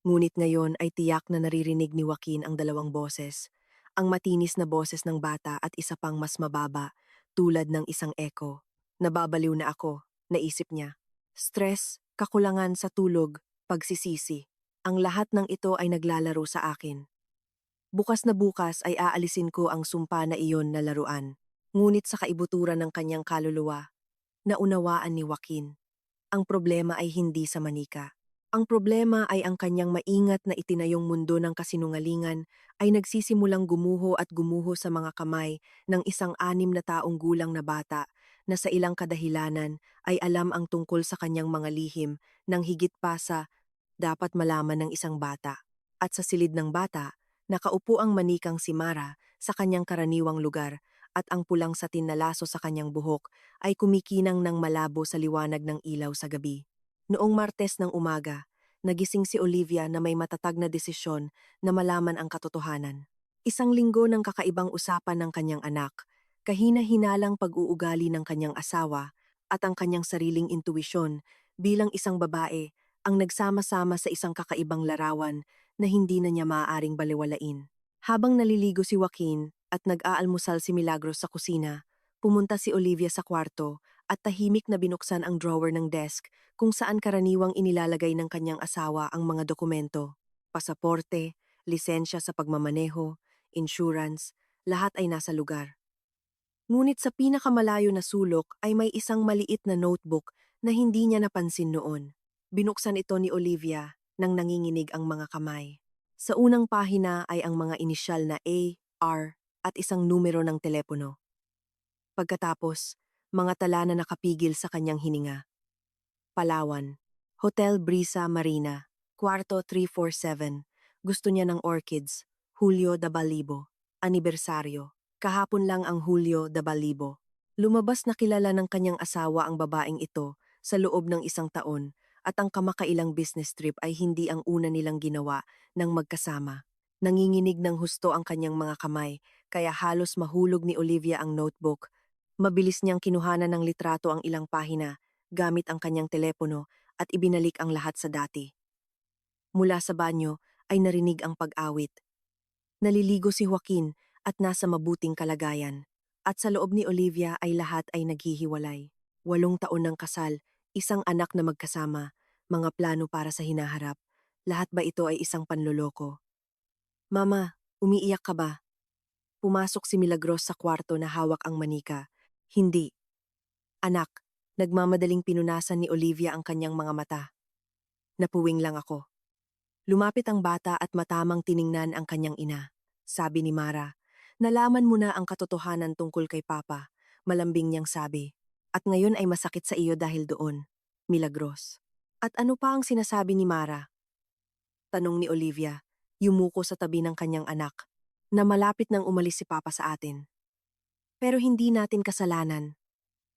Ngunit ngayon ay tiyak na naririnig ni Joaquin ang dalawang boses. Ang matinis na boses ng bata at isa pang mas mababa, tulad ng isang echo. Nababaliw na ako, naisip niya. Stress, kakulangan sa tulog, pagsisisi. Ang lahat ng ito ay naglalaro sa akin. Bukas na bukas ay aalisin ko ang sumpa na iyon na laruan. Ngunit sa kaibuturan ng kanyang kaluluwa, naunawaan ni Joaquin. Ang problema ay hindi sa manika. Ang problema ay ang kanyang maingat na itinayong mundo ng kasinungalingan ay nagsisimulang gumuho at gumuho sa mga kamay ng isang 6 na taong gulang na bata na sa ilang kadahilanan ay alam ang tungkol sa kanyang mga lihim nang higit pa sa dapat malaman ng isang bata. At sa silid ng bata, nakaupo ang manikang si Mara sa kanyang karaniwang lugar at ang pulang satin na laso sa kanyang buhok ay kumikinang ng malabo sa liwanag ng ilaw sa gabi. Noong Martes ng umaga, nagising si Olivia na may matatag na desisyon na malaman ang katotohanan. 1 linggo ng kakaibang usapan ng kanyang anak, kahina-hinalang pag-uugali ng kanyang asawa at ang kanyang sariling intuwisyon bilang isang babae ang nagsama-sama sa isang kakaibang larawan na hindi na niya maaaring baliwalain. Habang naliligo si Joaquin at nag-aalmusal si Milagros sa kusina, pumunta si Olivia sa kwarto at tahimik na binuksan ang drawer ng desk kung saan karaniwang inilalagay ng kanyang asawa ang mga dokumento. Pasaporte, lisensya sa pagmamaneho, insurance, lahat ay nasa lugar. Ngunit sa pinakamalayo na sulok ay may isang maliit na notebook na hindi niya napansin noon. Binuksan ito ni Olivia nang nanginginig ang mga kamay. Sa unang pahina ay ang mga inisyal na A, R at isang numero ng telepono. Pagkatapos, mga tala na nakapigil sa kanyang hininga. Palawan, Hotel Brisa Marina, Kwarto 347. Gusto niya ng orchids, Julio Dabalibo. Anibersaryo, kahapon lang ang Julio Dabalibo. Lumabas na kilala ng kanyang asawa ang babaeng ito sa loob ng isang taon at ang kamakailang business trip ay hindi ang una nilang ginawa ng magkasama. Nanginginig ng husto ang kanyang mga kamay kaya halos mahulog ni Olivia ang notebook. Mabilis niyang kinuhanan ng litrato ang ilang pahina gamit ang kanyang telepono at ibinalik ang lahat sa dati. Mula sa banyo ay narinig ang pag-awit. Naliligo si Joaquin at nasa mabuting kalagayan. At sa loob ni Olivia ay lahat ay naghihiwalay. 8 taon ng kasal, isang anak na magkasama, mga plano para sa hinaharap. Lahat ba ito ay isang panloloko? Mama, umiiyak ka ba? Pumasok si Milagros sa kwarto na hawak ang manika. Hindi. Anak, nagmamadaling pinunasan ni Olivia ang kanyang mga mata. Napuwing lang ako. Lumapit ang bata at matamang tiningnan ang kanyang ina. Sabi ni Mara, nalaman mo na ang katotohanan tungkol kay Papa, malambing niyang sabi. At ngayon ay masakit sa iyo dahil doon, Milagros. At ano pa ang sinasabi ni Mara? Tanong ni Olivia, yumuko sa tabi ng kanyang anak, na malapit nang umalis si Papa sa atin. Pero hindi natin kasalanan.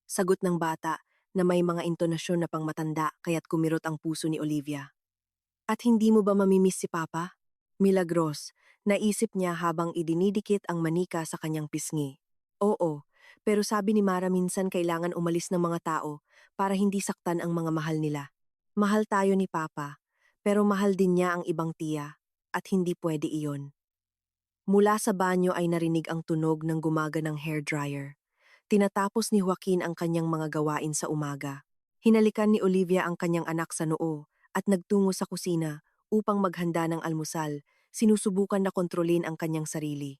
Sagot ng bata na may mga intonasyon na pangmatanda kaya't kumirot ang puso ni Olivia. At hindi mo ba mamimiss si Papa? Milagros, naisip niya habang idinidikit ang manika sa kanyang pisngi. Oo, pero sabi ni Mara minsan kailangan umalis ng mga tao para hindi saktan ang mga mahal nila. Mahal tayo ni Papa, pero mahal din niya ang ibang tiya, at hindi pwede iyon. Mula sa banyo ay narinig ang tunog ng gumaganang hairdryer. Tinatapos ni Joaquin ang kanyang mga gawain sa umaga. Hinalikan ni Olivia ang kanyang anak sa noo at nagtungo sa kusina upang maghanda ng almusal, sinusubukan na kontrolin ang kanyang sarili.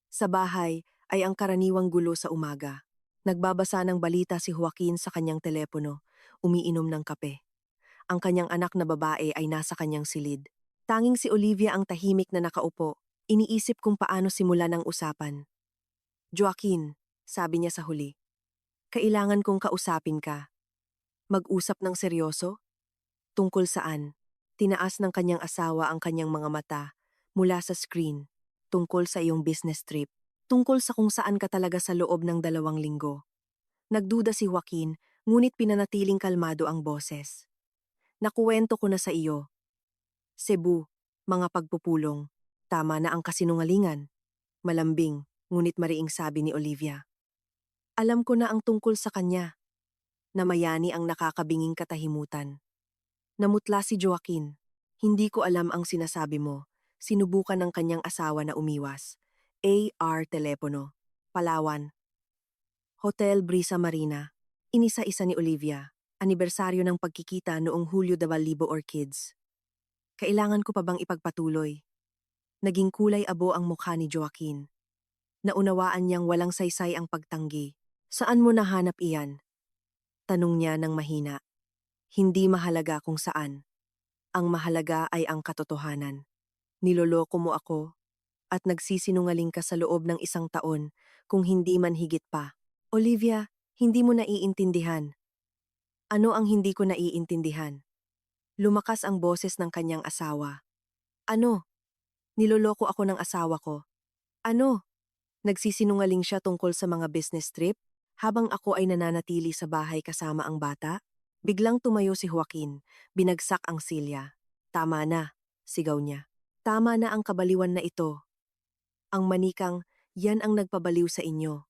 Sa bahay ay ang karaniwang gulo sa umaga. Nagbabasa ng balita si Joaquin sa kanyang telepono, umiinom ng kape. Ang kanyang anak na babae ay nasa kanyang silid. Tanging si Olivia ang tahimik na nakaupo, iniisip kung paano simulan ang usapan. Joaquin, sabi niya sa huli, kailangan kong kausapin ka. Mag-usap ng seryoso? Tungkol saan? Tinaas ng kanyang asawa ang kanyang mga mata mula sa screen. Tungkol sa iyong business trip. Tungkol sa kung saan ka talaga sa loob ng 2 linggo. Nagduda si Joaquin, ngunit pinanatiling kalmado ang boses. Nakuwento ko na sa iyo. Cebu, mga pagpupulong. Tama na ang kasinungalingan. Malambing, ngunit mariing sabi ni Olivia. Alam ko na ang tungkol sa kanya. Namayani ang nakakabinging katahimutan. Namutla si Joaquin. Hindi ko alam ang sinasabi mo. Sinubukan ng kanyang asawa na umiwas. AR telepono. Palawan. Hotel Brisa Marina. Inisa-isa ni Olivia. Anibersaryo ng pagkikita noong Hulyo 2000 Orchids. Kailangan ko pa bang ipagpatuloy? Naging kulay abo ang mukha ni Joaquin. Naunawaan niyang walang saysay ang pagtanggi. Saan mo nahanap iyan? Tanong niya ng mahina. Hindi mahalaga kung saan. Ang mahalaga ay ang katotohanan. Niloloko mo ako at nagsisinungaling ka sa loob ng 1 taon kung hindi man higit pa. Olivia, hindi mo naiintindihan. Ano ang hindi ko naiintindihan? Lumakas ang boses ng kanyang asawa. Ano? Niloloko ako ng asawa ko. Ano? Nagsisinungaling siya tungkol sa mga business trip habang ako ay nananatili sa bahay kasama ang bata? Biglang tumayo si Joaquin, binagsak ang silya. Tama na, sigaw niya. Tama na ang kabaliwan na ito. Ang manikang, yan ang nagpabaliw sa inyo.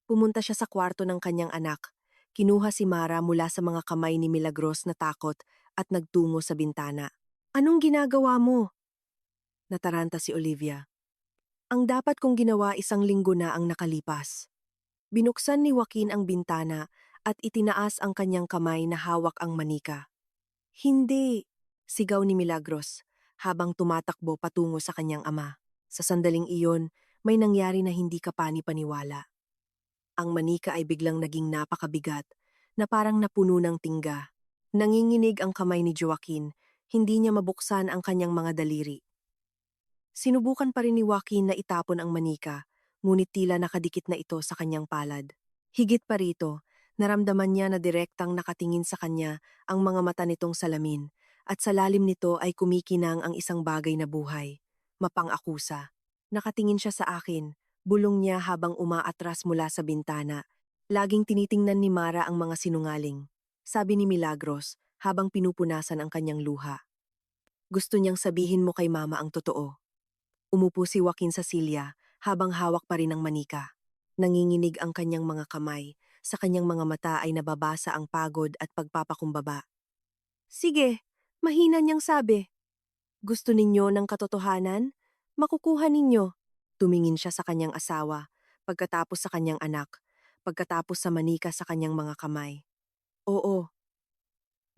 Pumunta siya sa kwarto ng kanyang anak. Kinuha si Mara mula sa mga kamay ni Milagros na takot at nagtungo sa bintana. Anong ginagawa mo? Nataranta si Olivia. Ang dapat kong ginawa 1 linggo na ang nakalipas. Binuksan ni Joaquin ang bintana at itinaas ang kanyang kamay na hawak ang manika. Hindi! Sigaw ni Milagros habang tumatakbo patungo sa kanyang ama. Sa sandaling iyon, may nangyari na hindi ka pani-paniwala. Ang manika ay biglang naging napakabigat na parang napuno ng tingga. Nanginginig ang kamay ni Joaquin, hindi niya mabuksan ang kanyang mga daliri. Sinubukan pa rin ni Joaquin na itapon ang manika, ngunit tila nakadikit na ito sa kanyang palad. Higit pa rito, naramdaman niya na direktang nakatingin sa kanya ang mga mata nitong salamin, at sa lalim nito ay kumikinang ang isang bagay na buhay, mapang-akusa. Nakatingin siya sa akin, bulong niya habang umaatras mula sa bintana. Laging tinitingnan ni Mara ang mga sinungaling, sabi ni Milagros habang pinupunasan ang kanyang luha. Gusto niyang sabihin mo kay Mama ang totoo. Umupo si Joaquin sa silya habang hawak pa rin ang manika. Nanginginig ang kanyang mga kamay, sa kanyang mga mata ay nababasa ang pagod at pagpapakumbaba. Sige, mahina niyang sabi. Gusto ninyo ng katotohanan? Makukuha ninyo. Tumingin siya sa kanyang asawa, pagkatapos sa kanyang anak, pagkatapos sa manika sa kanyang mga kamay. Oo,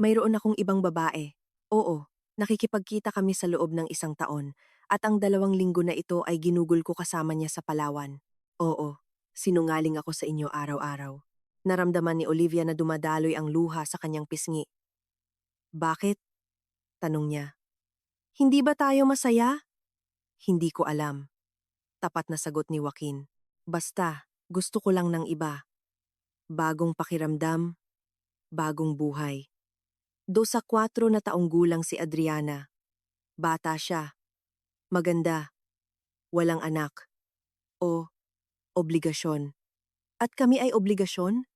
mayroon akong ibang babae. Oo, nakikipagkita kami sa loob ng 1 taon, at ang 2 linggo na ito ay ginugol ko kasama niya sa Palawan. Oo, sinungaling ako sa inyo araw-araw. Naramdaman ni Olivia na dumadaloy ang luha sa kanyang pisngi. Bakit? Tanong niya. Hindi ba tayo masaya? Hindi ko alam. Tapat na sagot ni Joaquin. Basta, gusto ko lang ng iba. Bagong pakiramdam, bagong buhay. 2 sa 4 na taong gulang si Adriana. Bata siya. Maganda. Walang anak. O, obligasyon. At kami ay obligasyon?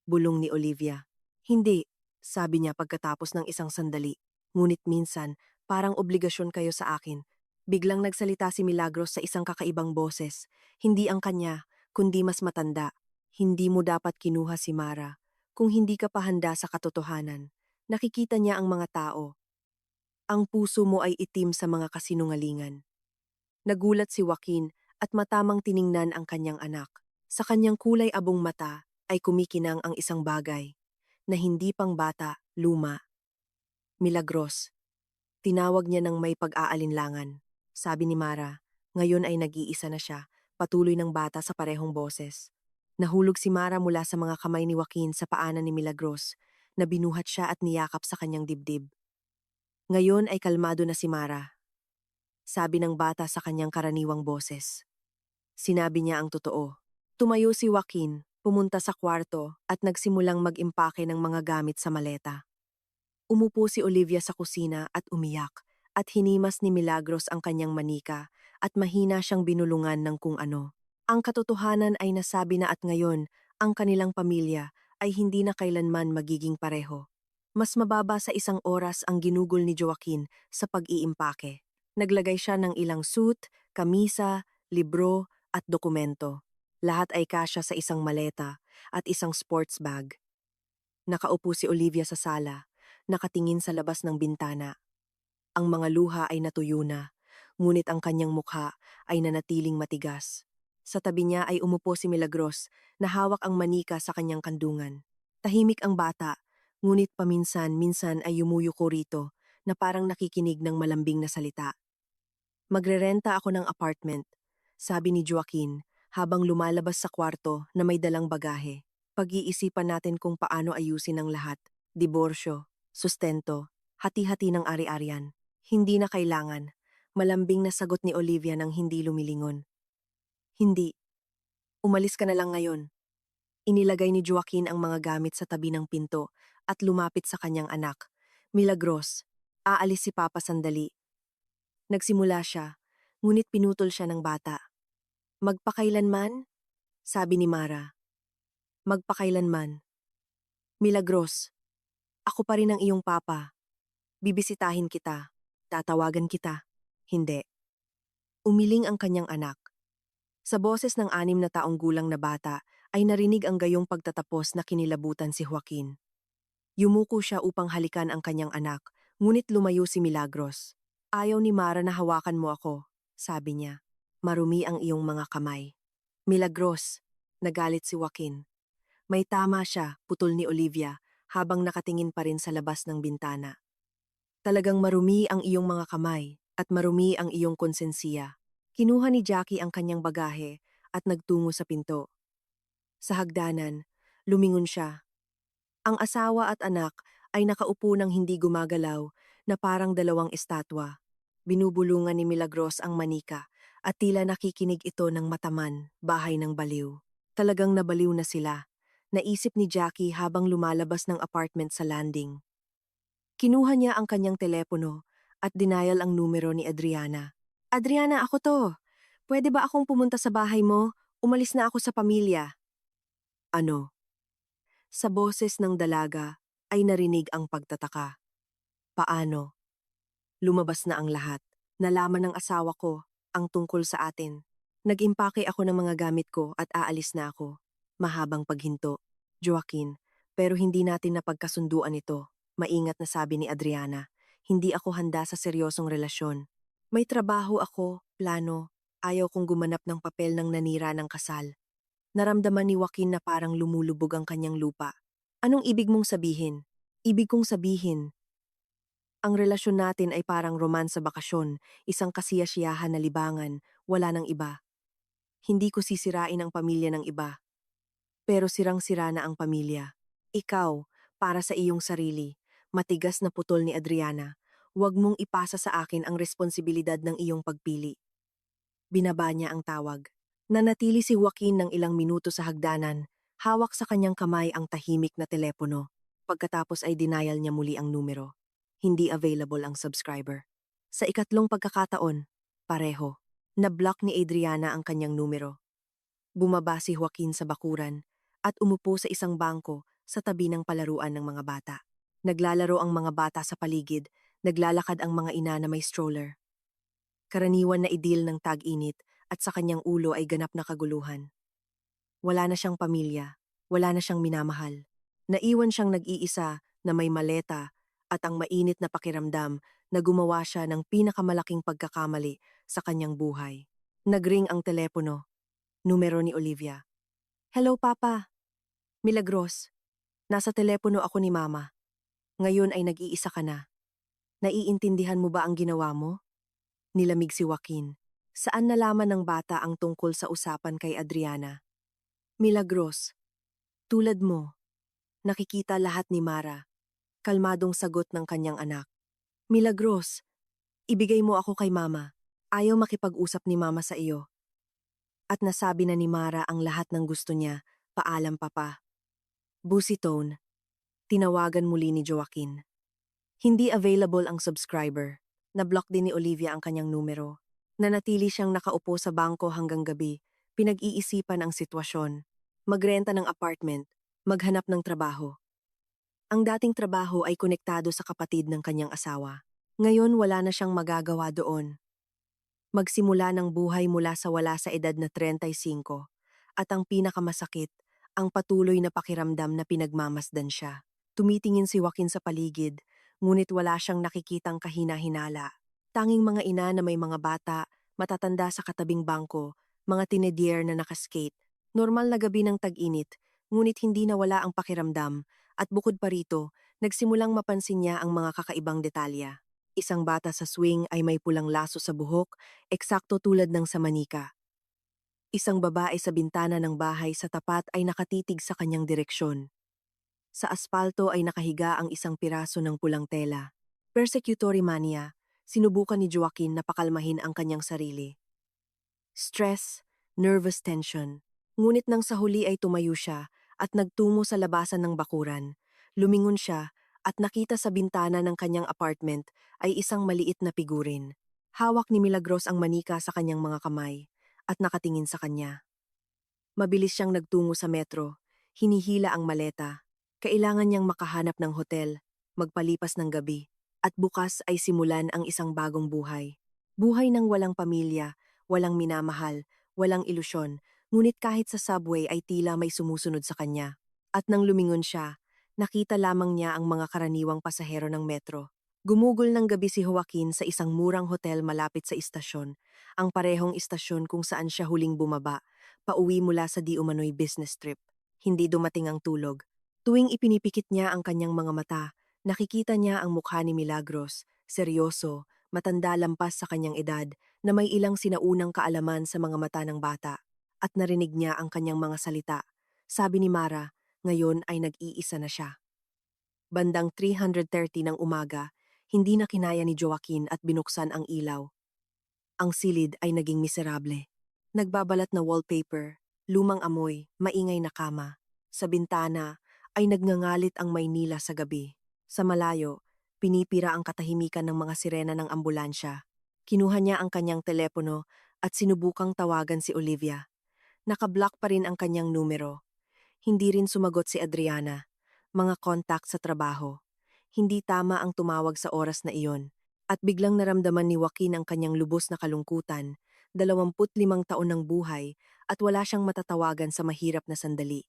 Bulong ni Olivia. Hindi, sabi niya pagkatapos ng isang sandali. Ngunit minsan, parang obligasyon kayo sa akin. Biglang nagsalita si Milagros sa isang kakaibang boses. Hindi ang kanya, kundi mas matanda. Hindi mo dapat kinuha si Mara. Kung hindi ka pa handa sa katotohanan, nakikita niya ang mga tao. Ang puso mo ay itim sa mga kasinungalingan. Nagulat si Joaquin at matamang tiningnan ang kanyang anak. Sa kanyang kulay abong mata ay kumikinang ang isang bagay na hindi pang bata, luma. Milagros. Tinawag niya ng may pag-aalinlangan. Sabi ni Mara, ngayon ay nag-iisa na siya, patuloy ng bata sa parehong boses. Nahulog si Mara mula sa mga kamay ni Joaquin sa paanan ni Milagros, na binuhat siya at niyakap sa kanyang dibdib. Ngayon ay kalmado na si Mara, sabi ng bata sa kanyang karaniwang boses. Sinabi niya ang totoo. Tumayo si Joaquin, pumunta sa kwarto at nagsimulang mag-impake ng mga gamit sa maleta. Umupo si Olivia sa kusina at umiyak, at hinimas ni Milagros ang kanyang manika at mahina siyang binulungan ng kung ano. Ang katotohanan ay nasabi na at ngayon, ang kanilang pamilya ay hindi na kailanman magiging pareho. Mas mababa sa 1 oras ang ginugol ni Joaquin sa pag-iimpake. Naglagay siya ng ilang suit, kamisa, libro at dokumento. Lahat ay kasya sa isang maleta at isang sports bag. Nakaupo si Olivia sa sala, nakatingin sa labas ng bintana. Ang mga luha ay natuyo na, ngunit ang kanyang mukha ay nanatiling matigas. Sa tabi niya ay umupo si Milagros na hawak ang manika sa kanyang kandungan. Tahimik ang bata, ngunit paminsan-minsan ay yumuyuko rito na parang nakikinig ng malambing na salita. Magrerenta ako ng apartment, sabi ni Joaquin habang lumalabas sa kwarto na may dalang bagahe. Pag-iisipan natin kung paano ayusin ang lahat. Diborsyo, sustento, hati-hati ng ari-arian. Hindi na kailangan. Malambing na sagot ni Olivia nang hindi lumilingon. Hindi. Umalis ka na lang ngayon. Inilagay ni Joaquin ang mga gamit sa tabi ng pinto at lumapit sa kanyang anak. Milagros, aalis si Papa sandali. Nagsimula siya, ngunit pinutol siya ng bata. Magpakailanman? Sabi ni Mara. Magpakailanman. Milagros, ako pa rin ang iyong papa. Bibisitahin kita. Tatawagan kita. Hindi. Umiling ang kanyang anak. Sa boses ng 6 na taong gulang na bata ay narinig ang gayong pagtatapos na kinilabutan si Joaquin. Yumuko siya upang halikan ang kanyang anak, ngunit lumayo si Milagros. Ayaw ni Mara na hawakan mo ako, sabi niya. Marumi ang iyong mga kamay. Milagros, nagalit si Joaquin. May tama siya, putol ni Olivia, habang nakatingin pa rin sa labas ng bintana. Talagang marumi ang iyong mga kamay, at marumi ang iyong konsensiya. Kinuha ni Jackie ang kanyang bagahe, at nagtungo sa pinto. Sa hagdanan, lumingon siya. Ang asawa at anak ay nakaupo ng hindi gumagalaw na parang dalawang estatwa. Binubulungan ni Milagros ang manika at tila nakikinig ito ng mataman, bahay ng baliw. Talagang nabaliw na sila. Naisip ni Jackie habang lumalabas ng apartment sa landing. Kinuha niya ang kanyang telepono at dinayal ang numero ni Adriana. Adriana, ako to. Pwede ba akong pumunta sa bahay mo? Umalis na ako sa pamilya. Ano? Sa boses ng dalaga ay narinig ang pagtataka. Paano? Lumabas na ang lahat. Nalaman ng asawa ko ang tungkol sa atin. Nag-impake ako ng mga gamit ko at aalis na ako. Mahabang paghinto. Joaquin, pero hindi natin napagkasunduan ito. Maingat na sabi ni Adriana. Hindi ako handa sa seryosong relasyon. May trabaho ako, plano. Ayaw kong gumanap ng papel ng nanira ng kasal. Naramdaman ni Joaquin na parang lumulubog ang kanyang lupa. Anong ibig mong sabihin? Ibig kong sabihin, ang relasyon natin ay parang romansa bakasyon, isang kasiyasiyahan na libangan, wala nang iba. Hindi ko sisirain ang pamilya ng iba. Pero sirang-sira na ang pamilya. Ikaw, para sa iyong sarili, matigas na putol ni Adriana, huwag mong ipasa sa akin ang responsibilidad ng iyong pagpili. Binaba niya ang tawag. Nanatili si Joaquin ng ilang minuto sa hagdanan, hawak sa kanyang kamay ang tahimik na telepono. Pagkatapos ay denial niya muli ang numero. Hindi available ang subscriber. Sa ikatlong pagkakataon, pareho. Na-block ni Adriana ang kanyang numero. Bumaba si Joaquin sa bakuran at umupo sa isang bangko sa tabi ng palaruan ng mga bata. Naglalaro ang mga bata sa paligid, naglalakad ang mga ina na may stroller. Karaniwan na idil ng tag-init at sa kanyang ulo ay ganap na kaguluhan. Wala na siyang pamilya, wala na siyang minamahal. Naiwan siyang nag-iisa na may maleta at ang mainit na pakiramdam na gumawa siya ng pinakamalaking pagkakamali sa kanyang buhay. Nagring ang telepono. Numero ni Olivia. Hello, Papa. Milagros. Nasa telepono ako ni Mama. Ngayon ay nag-iisa ka na. Naiintindihan mo ba ang ginawa mo? Nilamig si Joaquin. Saan nalaman ng bata ang tungkol sa usapan kay Adriana? Milagros. Tulad mo. Nakikita lahat ni Mara. Kalmadong sagot ng kanyang anak. Milagros. Ibigay mo ako kay Mama. Ayaw makipag-usap ni Mama sa iyo. At nasabi na ni Mara ang lahat ng gusto niya. Paalam, Papa. Busi tone. Tinawagan muli ni Joaquin. Hindi available ang subscriber. Na-block din ni Olivia ang kanyang numero. Nanatili siyang nakaupo sa bangko hanggang gabi. Pinag-iisipan ang sitwasyon. Magrenta ng apartment. Maghanap ng trabaho. Ang dating trabaho ay konektado sa kapatid ng kanyang asawa. Ngayon wala na siyang magagawa doon. Magsimula ng buhay mula sa wala sa edad na 35. At ang pinakamasakit, ang patuloy na pakiramdam na pinagmamasdan siya. Tumitingin si Joaquin sa paligid, ngunit wala siyang nakikitang kahina-hinala. Tanging mga ina na may mga bata, matatanda sa katabing bangko, mga tinedier na nakaskate. Normal na gabi ng tag-init, ngunit hindi nawala ang pakiramdam, at bukod pa rito, nagsimulang mapansin niya ang mga kakaibang detalya. Isang bata sa swing ay may pulang laso sa buhok, eksakto tulad ng sa manika. Isang babae sa bintana ng bahay sa tapat ay nakatitig sa kanyang direksyon. Sa aspalto ay nakahiga ang isang piraso ng pulang tela. Persecutory mania, sinubukan ni Joaquin na pakalmahin ang kanyang sarili. Stress, nervous tension. Ngunit nang sa huli ay tumayo siya at nagtungo sa labasan ng bakuran. Lumingon siya at nakita sa bintana ng kanyang apartment ay isang maliit na figurin. Hawak ni Milagros ang manika sa kanyang mga kamay at nakatingin sa kanya. Mabilis siyang nagtungo sa metro, hinihila ang maleta. Kailangan niyang makahanap ng hotel, magpalipas ng gabi, at bukas ay simulan ang isang bagong buhay. Buhay ng walang pamilya, walang minamahal, walang ilusyon, ngunit kahit sa subway ay tila may sumusunod sa kanya. At nang lumingon siya, Nakita lamang niya ang mga karaniwang pasahero ng metro. Gumugol ng gabi si Joaquin sa isang murang hotel malapit sa istasyon, ang parehong istasyon kung saan siya huling bumaba, pauwi mula sa di umano'y business trip. Hindi dumating ang tulog. Tuwing ipinipikit niya ang kanyang mga mata, nakikita niya ang mukha ni Milagros, seryoso, matanda lampas sa kanyang edad, na may ilang sinaunang kaalaman sa mga mata ng bata. At narinig niya ang kanyang mga salita. Sabi ni Mara, ngayon ay nag-iisa na siya. Bandang 3:30 ng umaga, hindi na kinaya ni Joaquin at binuksan ang ilaw. Ang silid ay naging miserable. Nagbabalat na wallpaper, lumang amoy, maingay na kama. Sa bintana ay nagngangalit ang Maynila sa gabi. Sa malayo, pinipira ang katahimikan ng mga sirena ng ambulansya. Kinuha niya ang kanyang telepono at sinubukang tawagan si Olivia. Nakablock pa rin ang kanyang numero. Hindi rin sumagot si Adriana. Mga contact sa trabaho. Hindi tama ang tumawag sa oras na iyon. At biglang naramdaman ni Joaquin ang kanyang lubos na kalungkutan, 25 taon ng buhay, at wala siyang matatawagan sa mahirap na sandali.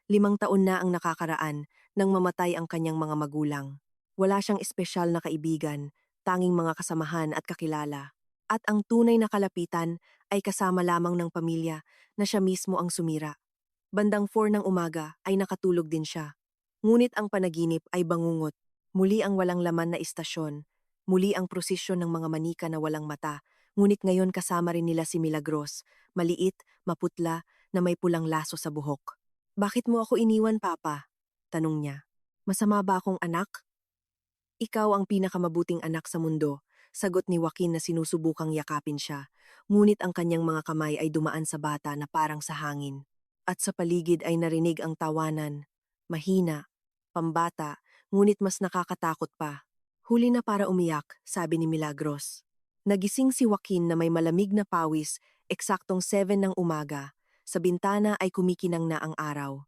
5 taon na ang nakakaraan nang mamatay ang kanyang mga magulang. Wala siyang espesyal na kaibigan, tanging mga kasamahan at kakilala. At ang tunay na kalapitan ay kasama lamang ng pamilya na siya mismo ang sumira. Bandang 4 ng umaga ay nakatulog din siya. Ngunit ang panaginip ay bangungot. Muli ang walang laman na istasyon. Muli ang prosesyon ng mga manika na walang mata. Ngunit ngayon kasama rin nila si Milagros, maliit, maputla, na may pulang laso sa buhok. Bakit mo ako iniwan, Papa? Tanong niya. Masama ba akong anak? Ikaw ang pinakamabuting anak sa mundo, sagot ni Joaquin na sinusubukang yakapin siya. Ngunit ang kanyang mga kamay ay dumaan sa bata na parang sa hangin. At sa paligid ay narinig ang tawanan. Mahina, pambata, ngunit mas nakakatakot pa. Huli na para umiyak, sabi ni Milagros. Nagising si Joaquin na may malamig na pawis, eksaktong 7 ng umaga. Sa bintana ay kumikinang na ang araw.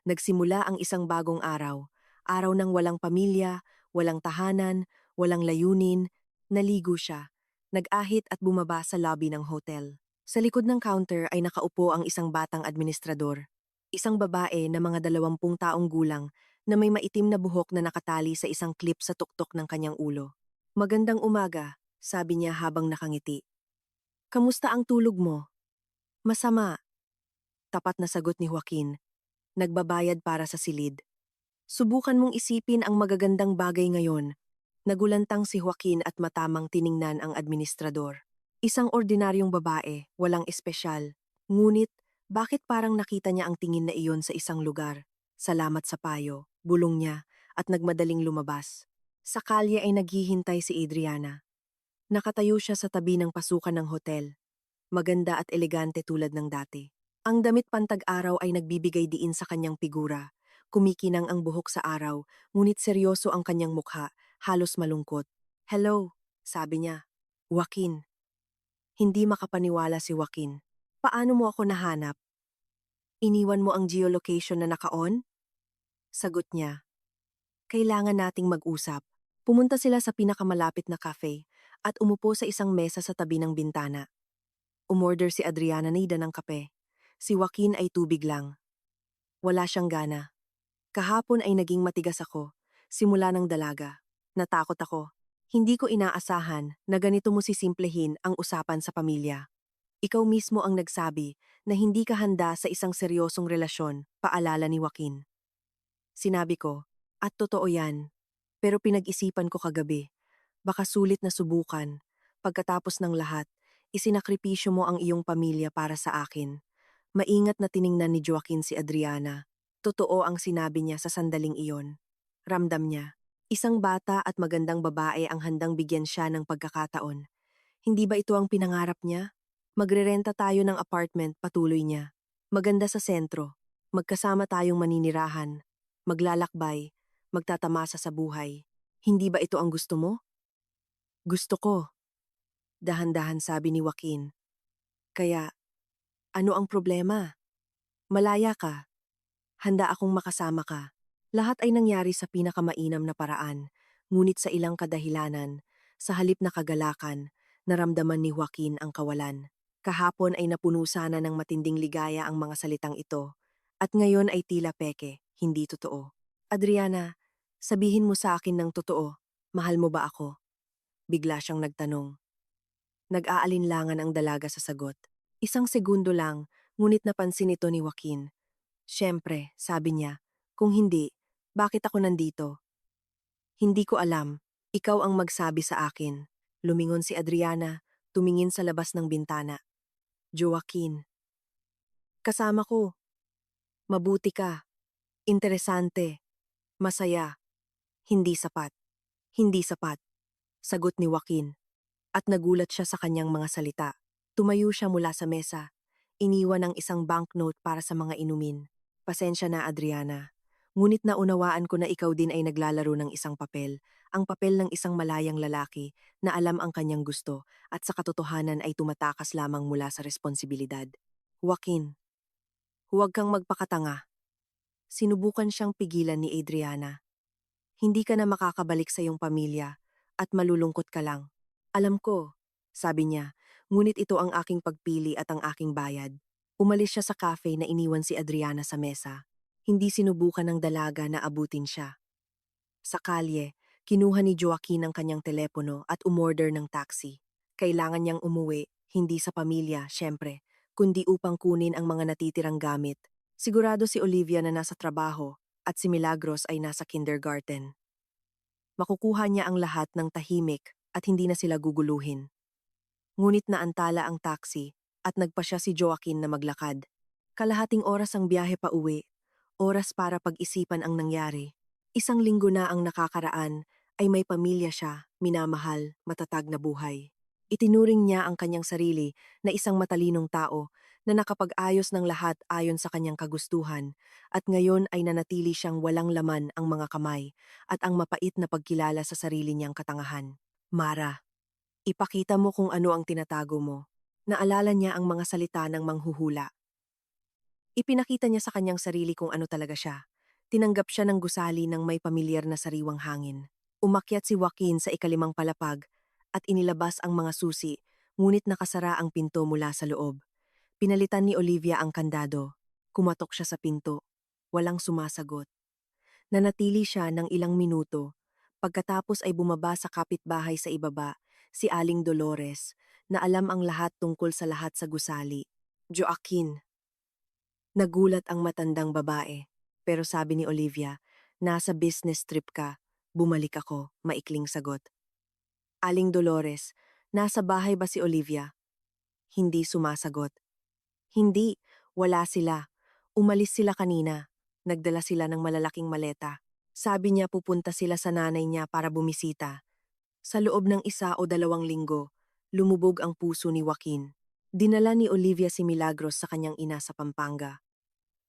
Nagsimula ang isang bagong araw. Araw ng walang pamilya, walang tahanan, walang layunin. Naligo siya. Nag-ahit at bumaba sa lobby ng hotel. Sa likod ng counter ay nakaupo ang isang batang administrador. Isang babae na mga 20 taong gulang na may maitim na buhok na nakatali sa isang clip sa tuktok ng kanyang ulo. Magandang umaga, sabi niya habang nakangiti. Kamusta ang tulog mo? Masama, tapat na sagot ni Joaquin. Nagbabayad para sa silid. Subukan mong isipin ang magagandang bagay ngayon. Nagulantang si Joaquin at matamang tiningnan ang administrador. Isang ordinaryong babae, walang espesyal. Ngunit, bakit parang nakita niya ang tingin na iyon sa isang lugar? Salamat sa payo, bulong niya, at nagmadaling lumabas. Sa kalye ay naghihintay si Adriana. Nakatayo siya sa tabi ng pasukan ng hotel. Maganda at elegante tulad ng dati. Ang damit pantag-araw ay nagbibigay diin sa kanyang figura. Kumikinang ang buhok sa araw, ngunit seryoso ang kanyang mukha, halos malungkot. Hello, sabi niya. Joaquin. Hindi makapaniwala si Joaquin. Paano mo ako nahanap? Iniwan mo ang geolocation na naka-on? Sagot niya. Kailangan nating mag-usap. Pumunta sila sa pinakamalapit na cafe at umupo sa isang mesa sa tabi ng bintana. Umorder si Adriana Nida ng kape. Si Joaquin ay tubig lang. Wala siyang gana. Kahapon ay naging matigas ako, simula ng dalaga. Natakot ako. Hindi ko inaasahan na ganito mo sisimplehin ang usapan sa pamilya. Ikaw mismo ang nagsabi na hindi ka handa sa isang seryosong relasyon, paalala ni Joaquin. Sinabi ko, at totoo yan. Pero pinag-isipan ko kagabi. Baka sulit na subukan. Pagkatapos ng lahat, isinakripisyo mo ang iyong pamilya para sa akin. Maingat na tiningnan ni Joaquin si Adriana. Totoo ang sinabi niya sa sandaling iyon. Ramdam niya. Isang bata at magandang babae ang handang bigyan siya ng pagkakataon. Hindi ba ito ang pinangarap niya? Magrerenta tayo ng apartment, patuloy niya. Maganda sa sentro. Magkasama tayong maninirahan. Maglalakbay. Magtatamasa sa buhay. Hindi ba ito ang gusto mo? Gusto ko. Dahan-dahan sabi ni Joaquin. Kaya, ano ang problema? Malaya ka. Handa akong makasama ka. Lahat ay nangyari sa pinakamainam na paraan, ngunit sa ilang kadahilanan, sa halip na kagalakan, naramdaman ni Joaquin ang kawalan. Kahapon ay napuno sana ng matinding ligaya ang mga salitang ito, at ngayon ay tila peke, hindi totoo. Adriana, sabihin mo sa akin ng totoo, mahal mo ba ako? Bigla siyang nagtanong. Nag-aalinlangan ang dalaga sa sagot. Isang segundo lang, ngunit napansin ito ni Joaquin. Siyempre, sabi niya, kung hindi, bakit ako nandito? Hindi ko alam. Ikaw ang magsabi sa akin. Lumingon si Adriana, tumingin sa labas ng bintana. Joaquin. Kasama ko. Mabuti ka. Interesante. Masaya. Hindi sapat. Hindi sapat. Sagot ni Joaquin. At nagulat siya sa kanyang mga salita. Tumayo siya mula sa mesa. Iniwan ang isang banknote para sa mga inumin. Pasensya na, Adriana. Ngunit naunawaan ko na ikaw din ay naglalaro ng isang papel. Ang papel ng isang malayang lalaki na alam ang kanyang gusto at sa katotohanan ay tumatakas lamang mula sa responsibilidad. Joaquin, huwag kang magpakatanga. Sinubukan siyang pigilan ni Adriana. Hindi ka na makakabalik sa iyong pamilya at malulungkot ka lang. Alam ko, sabi niya, ngunit ito ang aking pagpili at ang aking bayad. Umalis siya sa cafe na iniwan si Adriana sa mesa. Hindi sinubukan ng dalaga na abutin siya. Sa kalye, kinuha ni Joaquin ang kanyang telepono at umorder ng taxi. Kailangan niyang umuwi, hindi sa pamilya, syempre, kundi upang kunin ang mga natitirang gamit. Sigurado si Olivia na nasa trabaho at si Milagros ay nasa kindergarten. Makukuha niya ang lahat ng tahimik at hindi na sila guguluhin. Ngunit naantala ang taxi at nagpa siya si Joaquin na maglakad. Kalahating oras ang biyahe pa uwi, oras para pag-isipan ang nangyari. Isang linggo na ang nakakaraan ay may pamilya siya, minamahal, matatag na buhay. Itinuring niya ang kanyang sarili na isang matalinong tao na nakapag-ayos ng lahat ayon sa kanyang kagustuhan at ngayon ay nanatili siyang walang laman ang mga kamay at ang mapait na pagkilala sa sarili niyang katangahan. Mara, ipakita mo kung ano ang tinatago mo. Naalala niya ang mga salita ng manghuhula. Ipinakita niya sa kanyang sarili kung ano talaga siya. Tinanggap siya ng gusali ng may pamilyar na sariwang hangin. Umakyat si Joaquin sa ikalimang palapag at inilabas ang mga susi, ngunit nakasara ang pinto mula sa loob. Pinalitan ni Olivia ang kandado. Kumatok siya sa pinto. Walang sumasagot. Nanatili siya ng ilang minuto. Pagkatapos ay bumaba sa kapitbahay sa ibaba, si Aling Dolores, na alam ang lahat tungkol sa lahat sa gusali. Joaquin. Nagulat ang matandang babae. Pero sabi ni Olivia, nasa business trip ka. Bumalik ako, maikling sagot. Aling Dolores, nasa bahay ba si Olivia? Hindi sumasagot. Hindi, wala sila. Umalis sila kanina. Nagdala sila ng malalaking maleta. Sabi niya pupunta sila sa nanay niya para bumisita. Sa loob ng 1 o 2 linggo, lumubog ang puso ni Joaquin. Dinala ni Olivia si Milagros sa kanyang ina sa Pampanga.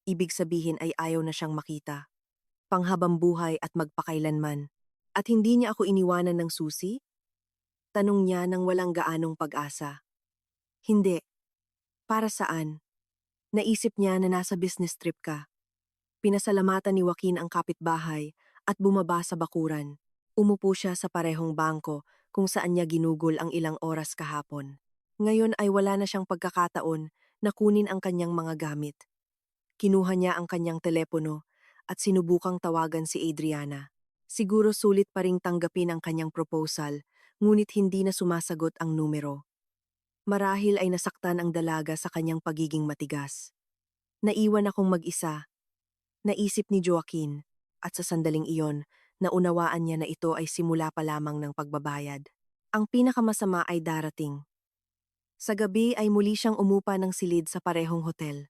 Ibig sabihin ay ayaw na siyang makita. Panghabang buhay at magpakailanman. At hindi niya ako iniwanan ng susi? Tanong niya nang walang gaanong pag-asa. Hindi. Para saan? Naisip niya na nasa business trip ka. Pinasalamatan ni Joaquin ang kapitbahay at bumaba sa bakuran. Umupo siya sa parehong bangko kung saan niya ginugol ang ilang oras kahapon. Ngayon ay wala na siyang pagkakataon na kunin ang kanyang mga gamit. Kinuha niya ang kanyang telepono at sinubukang tawagan si Adriana. Siguro sulit pa ring tanggapin ang kanyang proposal, ngunit hindi na sumasagot ang numero. Marahil ay nasaktan ang dalaga sa kanyang pagiging matigas. Naiwan akong mag-isa, naisip ni Joaquin, at sa sandaling iyon, naunawaan niya na ito ay simula pa lamang ng pagbabayad. Ang pinakamasama ay darating. Sa gabi ay muli siyang umupa ng silid sa parehong hotel.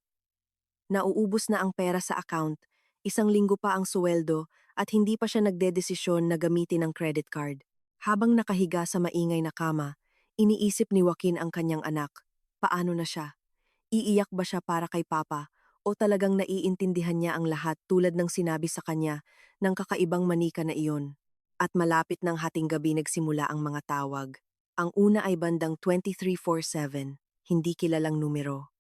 Nauubos na ang pera sa account, 1 linggo pa ang suweldo at hindi pa siya nagdedesisyon na gamitin ang credit card. Habang nakahiga sa maingay na kama, iniisip ni Joaquin ang kanyang anak. Paano na siya? Iiyak ba siya para kay Papa o talagang naiintindihan niya ang lahat tulad ng sinabi sa kanya ng kakaibang manika na iyon? At malapit ng hating gabi nagsimula ang mga tawag. Ang una ay bandang 2347, hindi kilalang numero.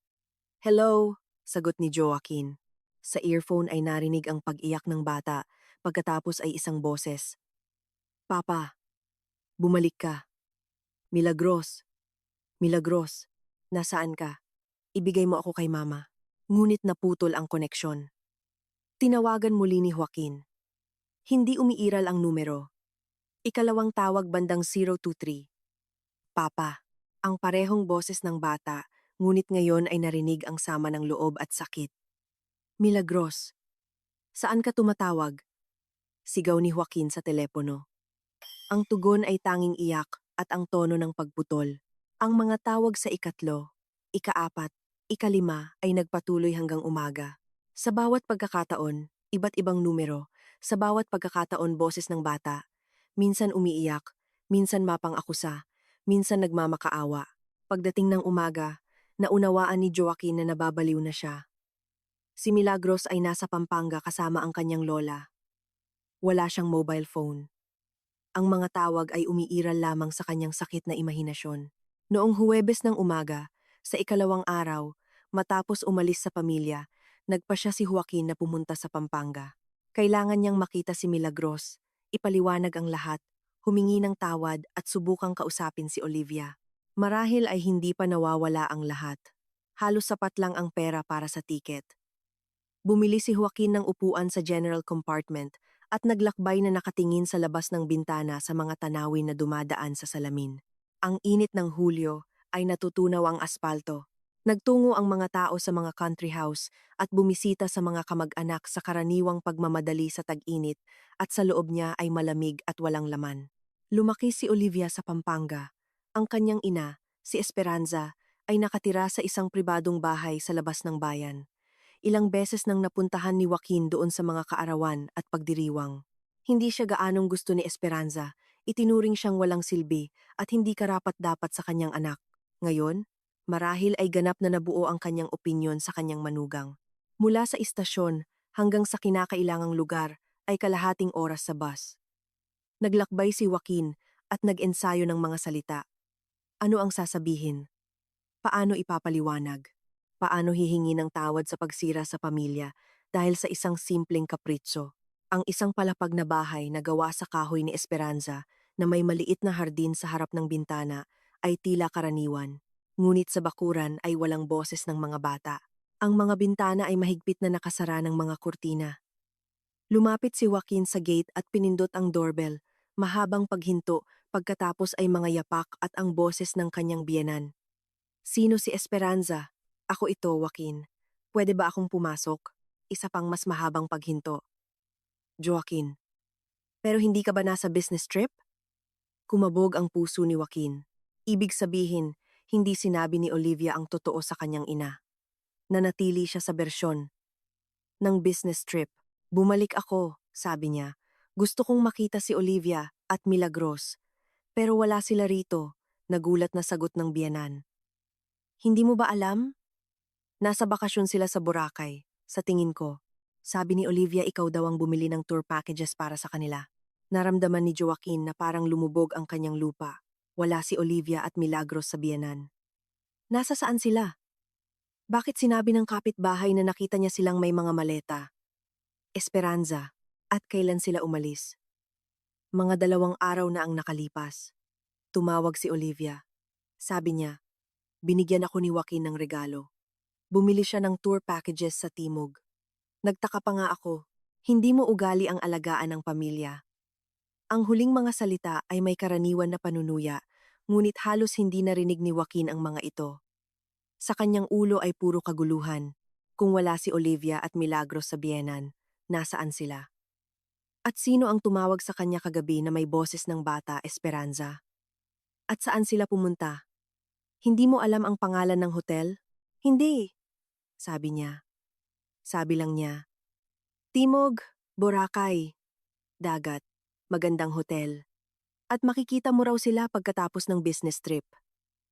Hello, sagot ni Joaquin. Sa earphone ay narinig ang pag-iyak ng bata, pagkatapos ay isang boses. Papa, bumalik ka. Milagros, Milagros, nasaan ka? Ibigay mo ako kay Mama. Ngunit naputol ang koneksyon. Tinawagan muli ni Joaquin. Hindi umiiral ang numero. Ikalawang tawag bandang 023. Papa. Ang parehong boses ng bata, ngunit ngayon ay narinig ang sama ng loob at sakit. Milagros. Saan ka tumatawag? Sigaw ni Joaquin sa telepono. Ang tugon ay tanging iyak at ang tono ng pagputol. Ang mga tawag sa ikatlo, ikaapat, ikalima ay nagpatuloy hanggang umaga. Sa bawat pagkakataon, iba't ibang numero, sa bawat pagkakataon boses ng bata, minsan umiiyak, minsan mapang-akusa, minsan nagmamakaawa. Pagdating ng umaga, naunawaan ni Joaquin na nababaliw na siya. Si Milagros ay nasa Pampanga kasama ang kanyang lola. Wala siyang mobile phone. Ang mga tawag ay umiiral lamang sa kanyang sakit na imahinasyon. Noong Huwebes ng umaga, sa ikalawang araw, matapos umalis sa pamilya, nagpa siya si Joaquin na pumunta sa Pampanga. Kailangan niyang makita si Milagros, ipaliwanag ang lahat, humingi ng tawad at subukang kausapin si Olivia. Marahil ay hindi pa nawawala ang lahat. Halos sapat lang ang pera para sa tiket. Bumili si Joaquin ng upuan sa general compartment at naglakbay na nakatingin sa labas ng bintana sa mga tanawin na dumadaan sa salamin. Ang init ng Hulyo ay natutunaw ang aspalto. Nagtungo ang mga tao sa mga country house at bumisita sa mga kamag-anak sa karaniwang pagmamadali sa tag-init at sa loob niya ay malamig at walang laman. Lumaki si Olivia sa Pampanga. Ang kanyang ina, si Esperanza, ay nakatira sa isang pribadong bahay sa labas ng bayan. Ilang beses nang napuntahan ni Joaquin doon sa mga kaarawan at pagdiriwang. Hindi siya gaanong gusto ni Esperanza, itinuring siyang walang silbi at hindi karapat-dapat sa kanyang anak. Ngayon, marahil ay ganap na nabuo ang kanyang opinyon sa kanyang manugang. Mula sa istasyon hanggang sa kinakailangang lugar ay kalahating oras sa bus. Naglakbay si Joaquin at nag-ensayo ng mga salita. Ano ang sasabihin? Paano ipapaliwanag? Paano hihingi ng tawad sa pagsira sa pamilya dahil sa isang simpleng kapritso? Ang isang palapag na bahay na gawa sa kahoy ni Esperanza na may maliit na hardin sa harap ng bintana ay tila karaniwan. Ngunit sa bakuran ay walang boses ng mga bata. Ang mga bintana ay mahigpit na nakasara ng mga kurtina. Lumapit si Joaquin sa gate at pinindot ang doorbell. Mahabang paghinto, pagkatapos ay mga yapak at ang boses ng kanyang biyenan. Sino si Esperanza? Ako ito, Joaquin. Pwede ba akong pumasok? Isa pang mas mahabang paghinto. Joaquin. Pero hindi ka ba nasa business trip? Kumabog ang puso ni Joaquin. Ibig sabihin, hindi sinabi ni Olivia ang totoo sa kanyang ina. Nanatili siya sa bersyon ng business trip. Bumalik ako, sabi niya. Gusto kong makita si Olivia at Milagros. Pero wala sila rito, nagulat na sagot ng biyenan. Hindi mo ba alam? Nasa bakasyon sila sa Boracay, sa tingin ko. Sabi ni Olivia ikaw daw ang bumili ng tour packages para sa kanila. Naramdaman ni Joaquin na parang lumubog ang kanyang lupa. Wala si Olivia at Milagros sa biyenan. Nasa saan sila? Bakit sinabi ng kapitbahay na nakita niya silang may mga maleta? Esperanza, at kailan sila umalis? Mga 2 araw na ang nakalipas. Tumawag si Olivia. Sabi niya, binigyan ako ni Joaquin ng regalo. Bumili siya ng tour packages sa Timog. Nagtaka pa nga ako, hindi mo ugali ang alagaan ng pamilya. Ang huling mga salita ay may karaniwan na panunuya, ngunit halos hindi narinig ni Joaquin ang mga ito. Sa kanyang ulo ay puro kaguluhan. Kung wala si Olivia at Milagros sa biyenan, nasaan sila? At sino ang tumawag sa kanya kagabi na may boses ng bata, Esperanza? At saan sila pumunta? Hindi mo alam ang pangalan ng hotel? Hindi, sabi niya. Sabi lang niya, Timog, Boracay, dagat, magandang hotel. At makikita mo raw sila pagkatapos ng business trip.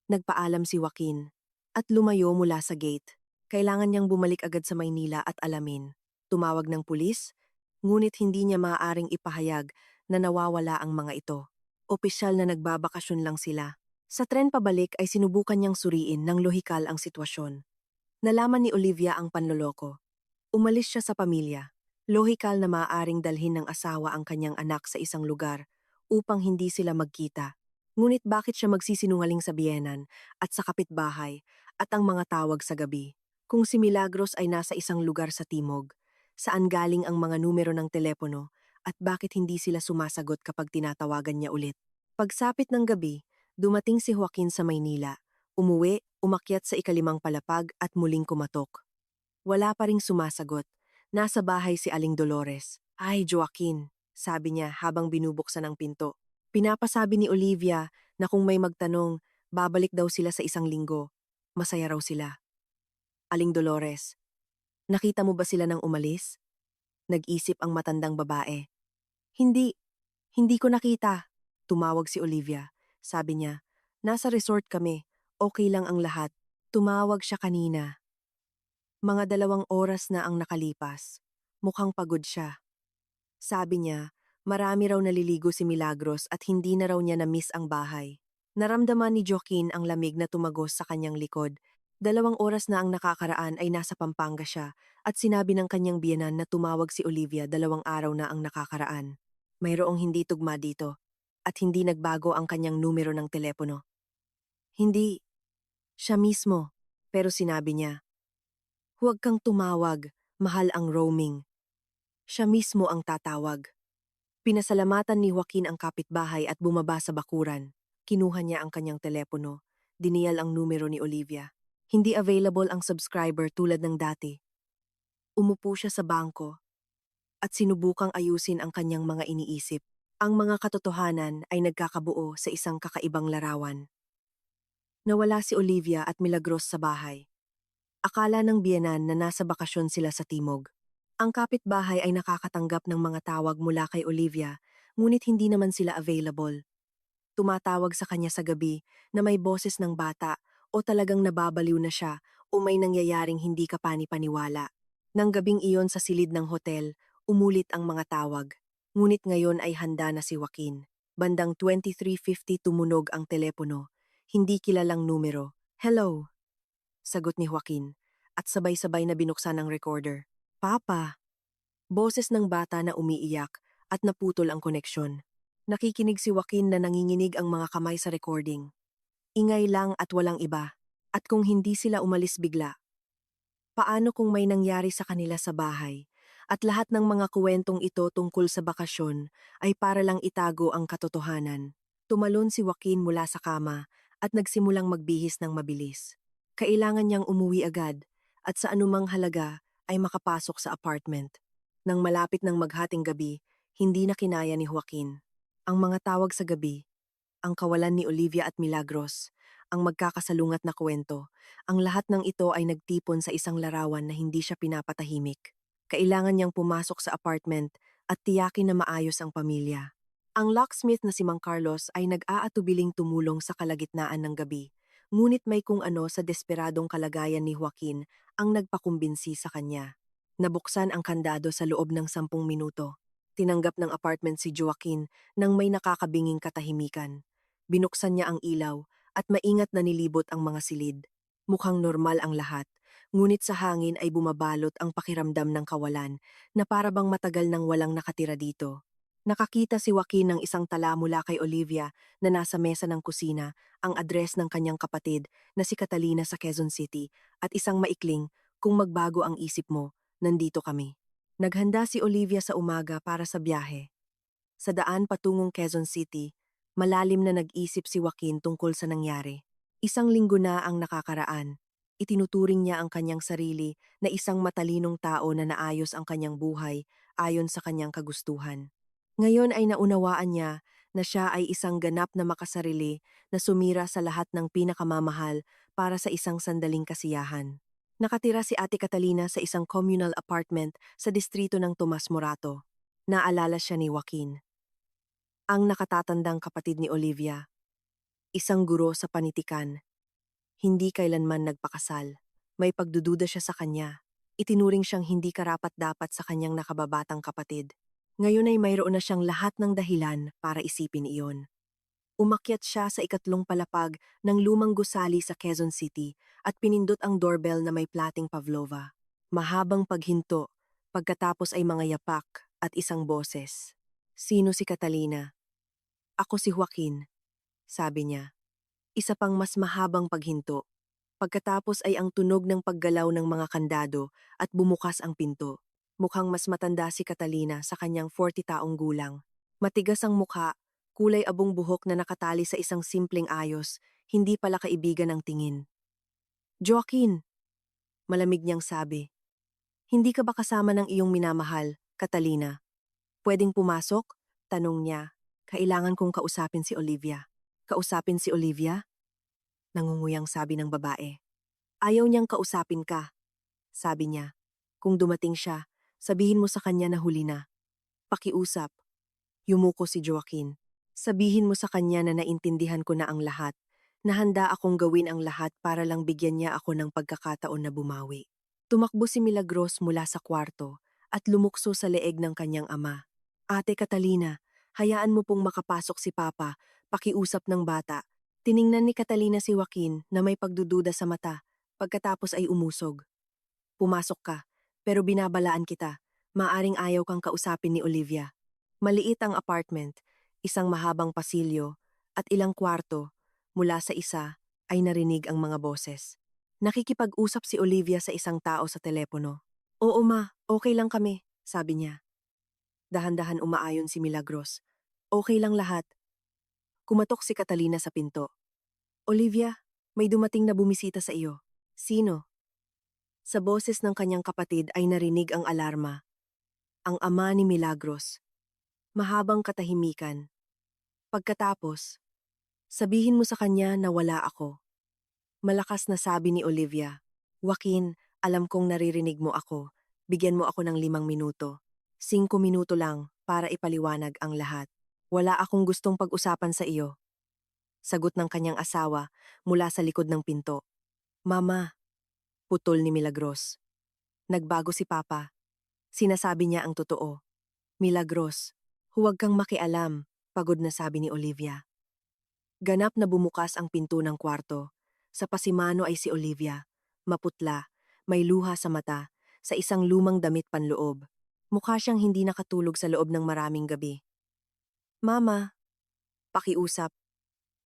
Nagpaalam si Joaquin at lumayo mula sa gate. Kailangan niyang bumalik agad sa Maynila at alamin. Tumawag ng pulis, ngunit hindi niya maaaring ipahayag na nawawala ang mga ito. Opisyal na nagbabakasyon lang sila. Sa tren pabalik ay sinubukan niyang suriin ng lohikal ang sitwasyon. Nalaman ni Olivia ang panloloko. Umalis siya sa pamilya. Lohikal na maaaring dalhin ng asawa ang kanyang anak sa isang lugar upang hindi sila magkita. Ngunit bakit siya magsisinungaling sa biyenan at sa kapitbahay at ang mga tawag sa gabi? Kung si Milagros ay nasa isang lugar sa Timog, saan galing ang mga numero ng telepono at bakit hindi sila sumasagot kapag tinatawagan niya ulit. Pagsapit ng gabi, dumating si Joaquin sa Maynila. Umuwi, umakyat sa ikalimang palapag at muling kumatok. Wala pa ring sumasagot. Nasa bahay si Aling Dolores. Ay, Joaquin, sabi niya habang binubuksan ang pinto. Pinapasabi ni Olivia na kung may magtanong, babalik daw sila sa 1 linggo. Masaya raw sila. Aling Dolores, nakita mo ba sila nang umalis? Nag-isip ang matandang babae. Hindi, hindi ko nakita. Tumawag si Olivia. Sabi niya, nasa resort kami. Okay lang ang lahat. Tumawag siya kanina. Mga 2 oras na ang nakalipas. Mukhang pagod siya. Sabi niya, marami raw naliligo si Milagros at hindi na raw niya na-miss ang bahay. Naramdaman ni Joaquin ang lamig na tumagos sa kanyang likod. 2 oras na ang nakakaraan ay nasa Pampanga siya at sinabi ng kanyang biyenan na tumawag si Olivia 2 araw na ang nakakaraan. Mayroong hindi tugma dito at hindi nagbago ang kanyang numero ng telepono. Hindi, siya mismo, pero sinabi niya, huwag kang tumawag, mahal ang roaming. Siya mismo ang tatawag. Pinasalamatan ni Joaquin ang kapitbahay at bumaba sa bakuran. Kinuha niya ang kanyang telepono. Diniyal ang numero ni Olivia. Hindi available ang subscriber tulad ng dati. Umupo siya sa bangko at sinubukang ayusin ang kanyang mga iniisip. Ang mga katotohanan ay nagkakabuo sa isang kakaibang larawan. Nawala si Olivia at Milagros sa bahay. Akala ng biyenan na nasa bakasyon sila sa Timog. Ang kapitbahay ay nakakatanggap ng mga tawag mula kay Olivia, ngunit hindi naman sila available. Tumatawag sa kanya sa gabi na may boses ng bata o talagang nababaliw na siya o may nangyayaring hindi ka pani-paniwala. Nang gabing iyon sa silid ng hotel, umulit ang mga tawag. Ngunit ngayon ay handa na si Joaquin. Bandang 23:50 tumunog ang telepono. Hindi kilalang numero. Hello, sagot ni Joaquin, at sabay-sabay na binuksan ang recorder. Papa! Boses ng bata na umiiyak at naputol ang koneksyon. Nakikinig si Joaquin na nanginginig ang mga kamay sa recording. Ingay lang at walang iba. At kung hindi sila umalis bigla, paano kung may nangyari sa kanila sa bahay? At lahat ng mga kuwentong ito tungkol sa bakasyon ay para lang itago ang katotohanan. Tumalon si Joaquin mula sa kama at nagsimulang magbihis ng mabilis. Kailangan niyang umuwi agad at sa anumang halaga ay makapasok sa apartment. Nang malapit ng maghating gabi, hindi na kinaya ni Joaquin. Ang mga tawag sa gabi, ang kawalan ni Olivia at Milagros, ang magkakasalungat na kwento, ang lahat ng ito ay nagtipon sa isang larawan na hindi siya pinapatahimik. Kailangan niyang pumasok sa apartment at tiyakin na maayos ang pamilya. Ang locksmith na si Mang Carlos ay nag-aatubiling tumulong sa kalagitnaan ng gabi, ngunit may kung ano sa desperadong kalagayan ni Joaquin ang nagpakumbinsi sa kanya. Nabuksan ang kandado sa loob ng 10 minuto. Tinanggap ng apartment si Joaquin nang may nakakabinging katahimikan. Binuksan niya ang ilaw at maingat na nilibot ang mga silid. Mukhang normal ang lahat, ngunit sa hangin ay bumabalot ang pakiramdam ng kawalan na para bang matagal nang walang nakatira dito. Nakakita si Joaquin ng isang tala mula kay Olivia na nasa mesa ng kusina, ang address ng kanyang kapatid na si Catalina sa Quezon City at isang maikling, kung magbago ang isip mo, nandito kami. Naghanda si Olivia sa umaga para sa biyahe. Sa daan patungong Quezon City, malalim na nag-isip si Joaquin tungkol sa nangyari. 1 linggo na ang nakakaraan. Itinuturing niya ang kanyang sarili na isang matalinong tao na naayos ang kanyang buhay ayon sa kanyang kagustuhan. Ngayon ay naunawaan niya na siya ay isang ganap na makasarili na sumira sa lahat ng pinakamamahal para sa isang sandaling kasiyahan. Nakatira si Ate Catalina sa isang communal apartment sa distrito ng Tomas Morato. Naalala siya ni Joaquin, ang nakatatandang kapatid ni Olivia, isang guro sa panitikan. Hindi kailanman nagpakasal. May pagdududa siya sa kanya. Itinuring siyang hindi karapat-dapat sa kanyang nakababatang kapatid. Ngayon ay mayroon na siyang lahat ng dahilan para isipin iyon. Umakyat siya sa 2 palapag ng lumang gusali sa Quezon City at pinindot ang doorbell na may plating pavlova. Mahabang paghinto, pagkatapos ay mga yapak at isang boses. Sino si Catalina? Ako si Joaquin, sabi niya. Isa pang mas mahabang paghinto. Pagkatapos ay ang tunog ng paggalaw ng mga kandado at bumukas ang pinto. Mukhang mas matanda si Catalina sa kanyang 40 taong gulang. Matigas ang mukha, kulay abong buhok na nakatali sa isang simpleng ayos, hindi pala kaibigan ang tingin. Joaquin, malamig niyang sabi. Hindi ka ba kasama ng iyong minamahal, Catalina? Pwedeng pumasok? Tanong niya. Kailangan kong kausapin si Olivia. Kausapin si Olivia? Nangunguyang sabi ng babae. Ayaw niyang kausapin ka, sabi niya. Kung dumating siya, sabihin mo sa kanya na huli na. Pakiusap. Yumuko si Joaquin. Sabihin mo sa kanya na naintindihan ko na ang lahat, na handa akong gawin ang lahat para lang bigyan niya ako ng pagkakataon na bumawi. Tumakbo si Milagros mula sa kwarto at lumukso sa leeg ng kanyang ama. Ate Catalina, hayaan mo pong makapasok si Papa, pakiusap ng bata. Tiningnan ni Catalina si Joaquin na may pagdududa sa mata, pagkatapos ay umusog. Pumasok ka, pero binabalaan kita, maaring ayaw kang kausapin ni Olivia. Maliit ang apartment, isang mahabang pasilyo, at ilang kwarto. Mula sa isa, ay narinig ang mga boses. Nakikipag-usap si Olivia sa isang tao sa telepono. Oo ma, okay lang kami, sabi niya. Dahan-dahan umaayon si Milagros. Okay lang lahat. Kumatok si Catalina sa pinto. Olivia, may dumating na bumisita sa iyo. Sino? Sa boses ng kanyang kapatid ay narinig ang alarma. Ang ama ni Milagros. Mahabang katahimikan. Pagkatapos, sabihin mo sa kanya na wala ako. Malakas na sabi ni Olivia. Joaquin, alam kong naririnig mo ako. Bigyan mo ako ng 5 minuto. 5 minuto lang para ipaliwanag ang lahat. Wala akong gustong pag-usapan sa iyo. Sagot ng kanyang asawa mula sa likod ng pinto. Mama, putol ni Milagros. Nagbago si Papa. Sinasabi niya ang totoo. Milagros, huwag kang makialam, pagod na sabi ni Olivia. Ganap na bumukas ang pinto ng kwarto. Sa pasimano ay si Olivia. Maputla, may luha sa mata, sa isang lumang damit panloob. Mukha siyang hindi nakatulog sa loob ng maraming gabi. Mama, pakiusap.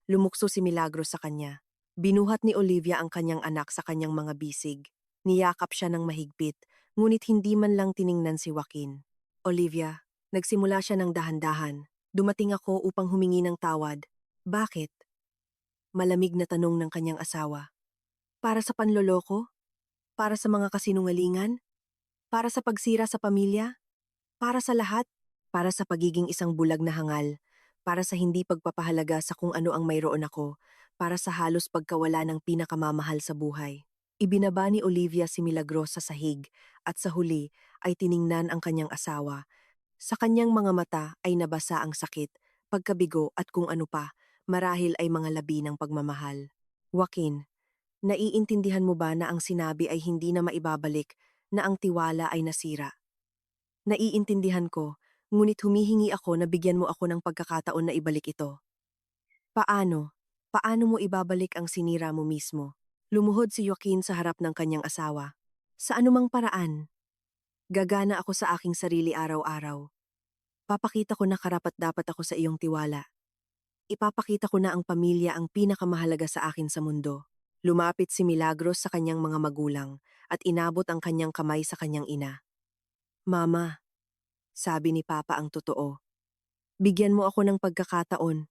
Lumukso si Milagros sa kanya. Binuhat ni Olivia ang kanyang anak sa kanyang mga bisig. Niyakap siya ng mahigpit, ngunit hindi man lang tiningnan si Joaquin. Olivia, nagsimula siya ng dahan-dahan. Dumating ako upang humingi ng tawad. Bakit? Malamig na tanong ng kanyang asawa. Para sa panloloko? Para sa mga kasinungalingan? Para sa pagsira sa pamilya? Para sa lahat? Para sa pagiging isang bulag na hangal? Para sa hindi pagpapahalaga sa kung ano ang mayroon ako? Para sa halos pagkawala ng pinakamamahal sa buhay? Ibinaba ni Olivia si Milagros sa sahig at sa huli ay tiningnan ang kanyang asawa. Sa kanyang mga mata ay nabasa ang sakit, pagkabigo at kung ano pa, marahil ay mga labi ng pagmamahal. Joaquin, naiintindihan mo ba na ang sinabi ay hindi na maibabalik, na ang tiwala ay nasira? Naiintindihan ko, ngunit humihingi ako na bigyan mo ako ng pagkakataon na ibalik ito. Paano? Paano mo ibabalik ang sinira mo mismo? Lumuhod si Joaquin sa harap ng kanyang asawa. Sa anumang paraan, gagana ako sa aking sarili araw-araw. Papakita ko na karapat-dapat ako sa iyong tiwala. Ipapakita ko na ang pamilya ang pinakamahalaga sa akin sa mundo. Lumapit si Milagros sa kanyang mga magulang at inabot ang kanyang kamay sa kanyang ina. Mama, sabi ni Papa ang totoo. Bigyan mo ako ng pagkakataon.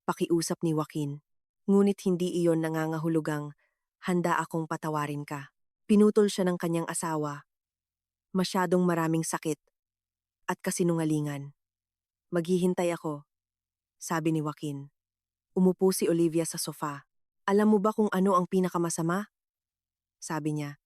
Pakiusap ni Joaquin. Ngunit hindi iyon nangangahulugang handa akong patawarin ka. Pinutol siya ng kanyang asawa. Masyadong maraming sakit at kasinungalingan. Maghihintay ako, sabi ni Joaquin. Umupo si Olivia sa sofa. Alam mo ba kung ano ang pinakamasama? Sabi niya.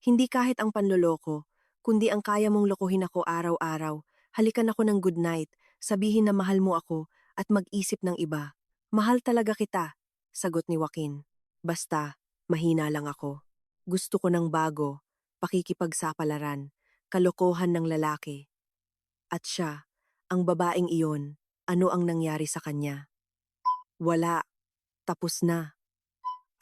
Hindi kahit ang panloloko, kundi ang kaya mong lokohin ako araw-araw. Halikan ako ng good night, sabihin na mahal mo ako at mag-isip ng iba. Mahal talaga kita, sagot ni Joaquin. Basta, mahina lang ako. Gusto ko ng bago, pakikipagsapalaran, kalokohan ng lalaki. At siya, ang babaeng iyon, ano ang nangyari sa kanya? Wala, tapos na.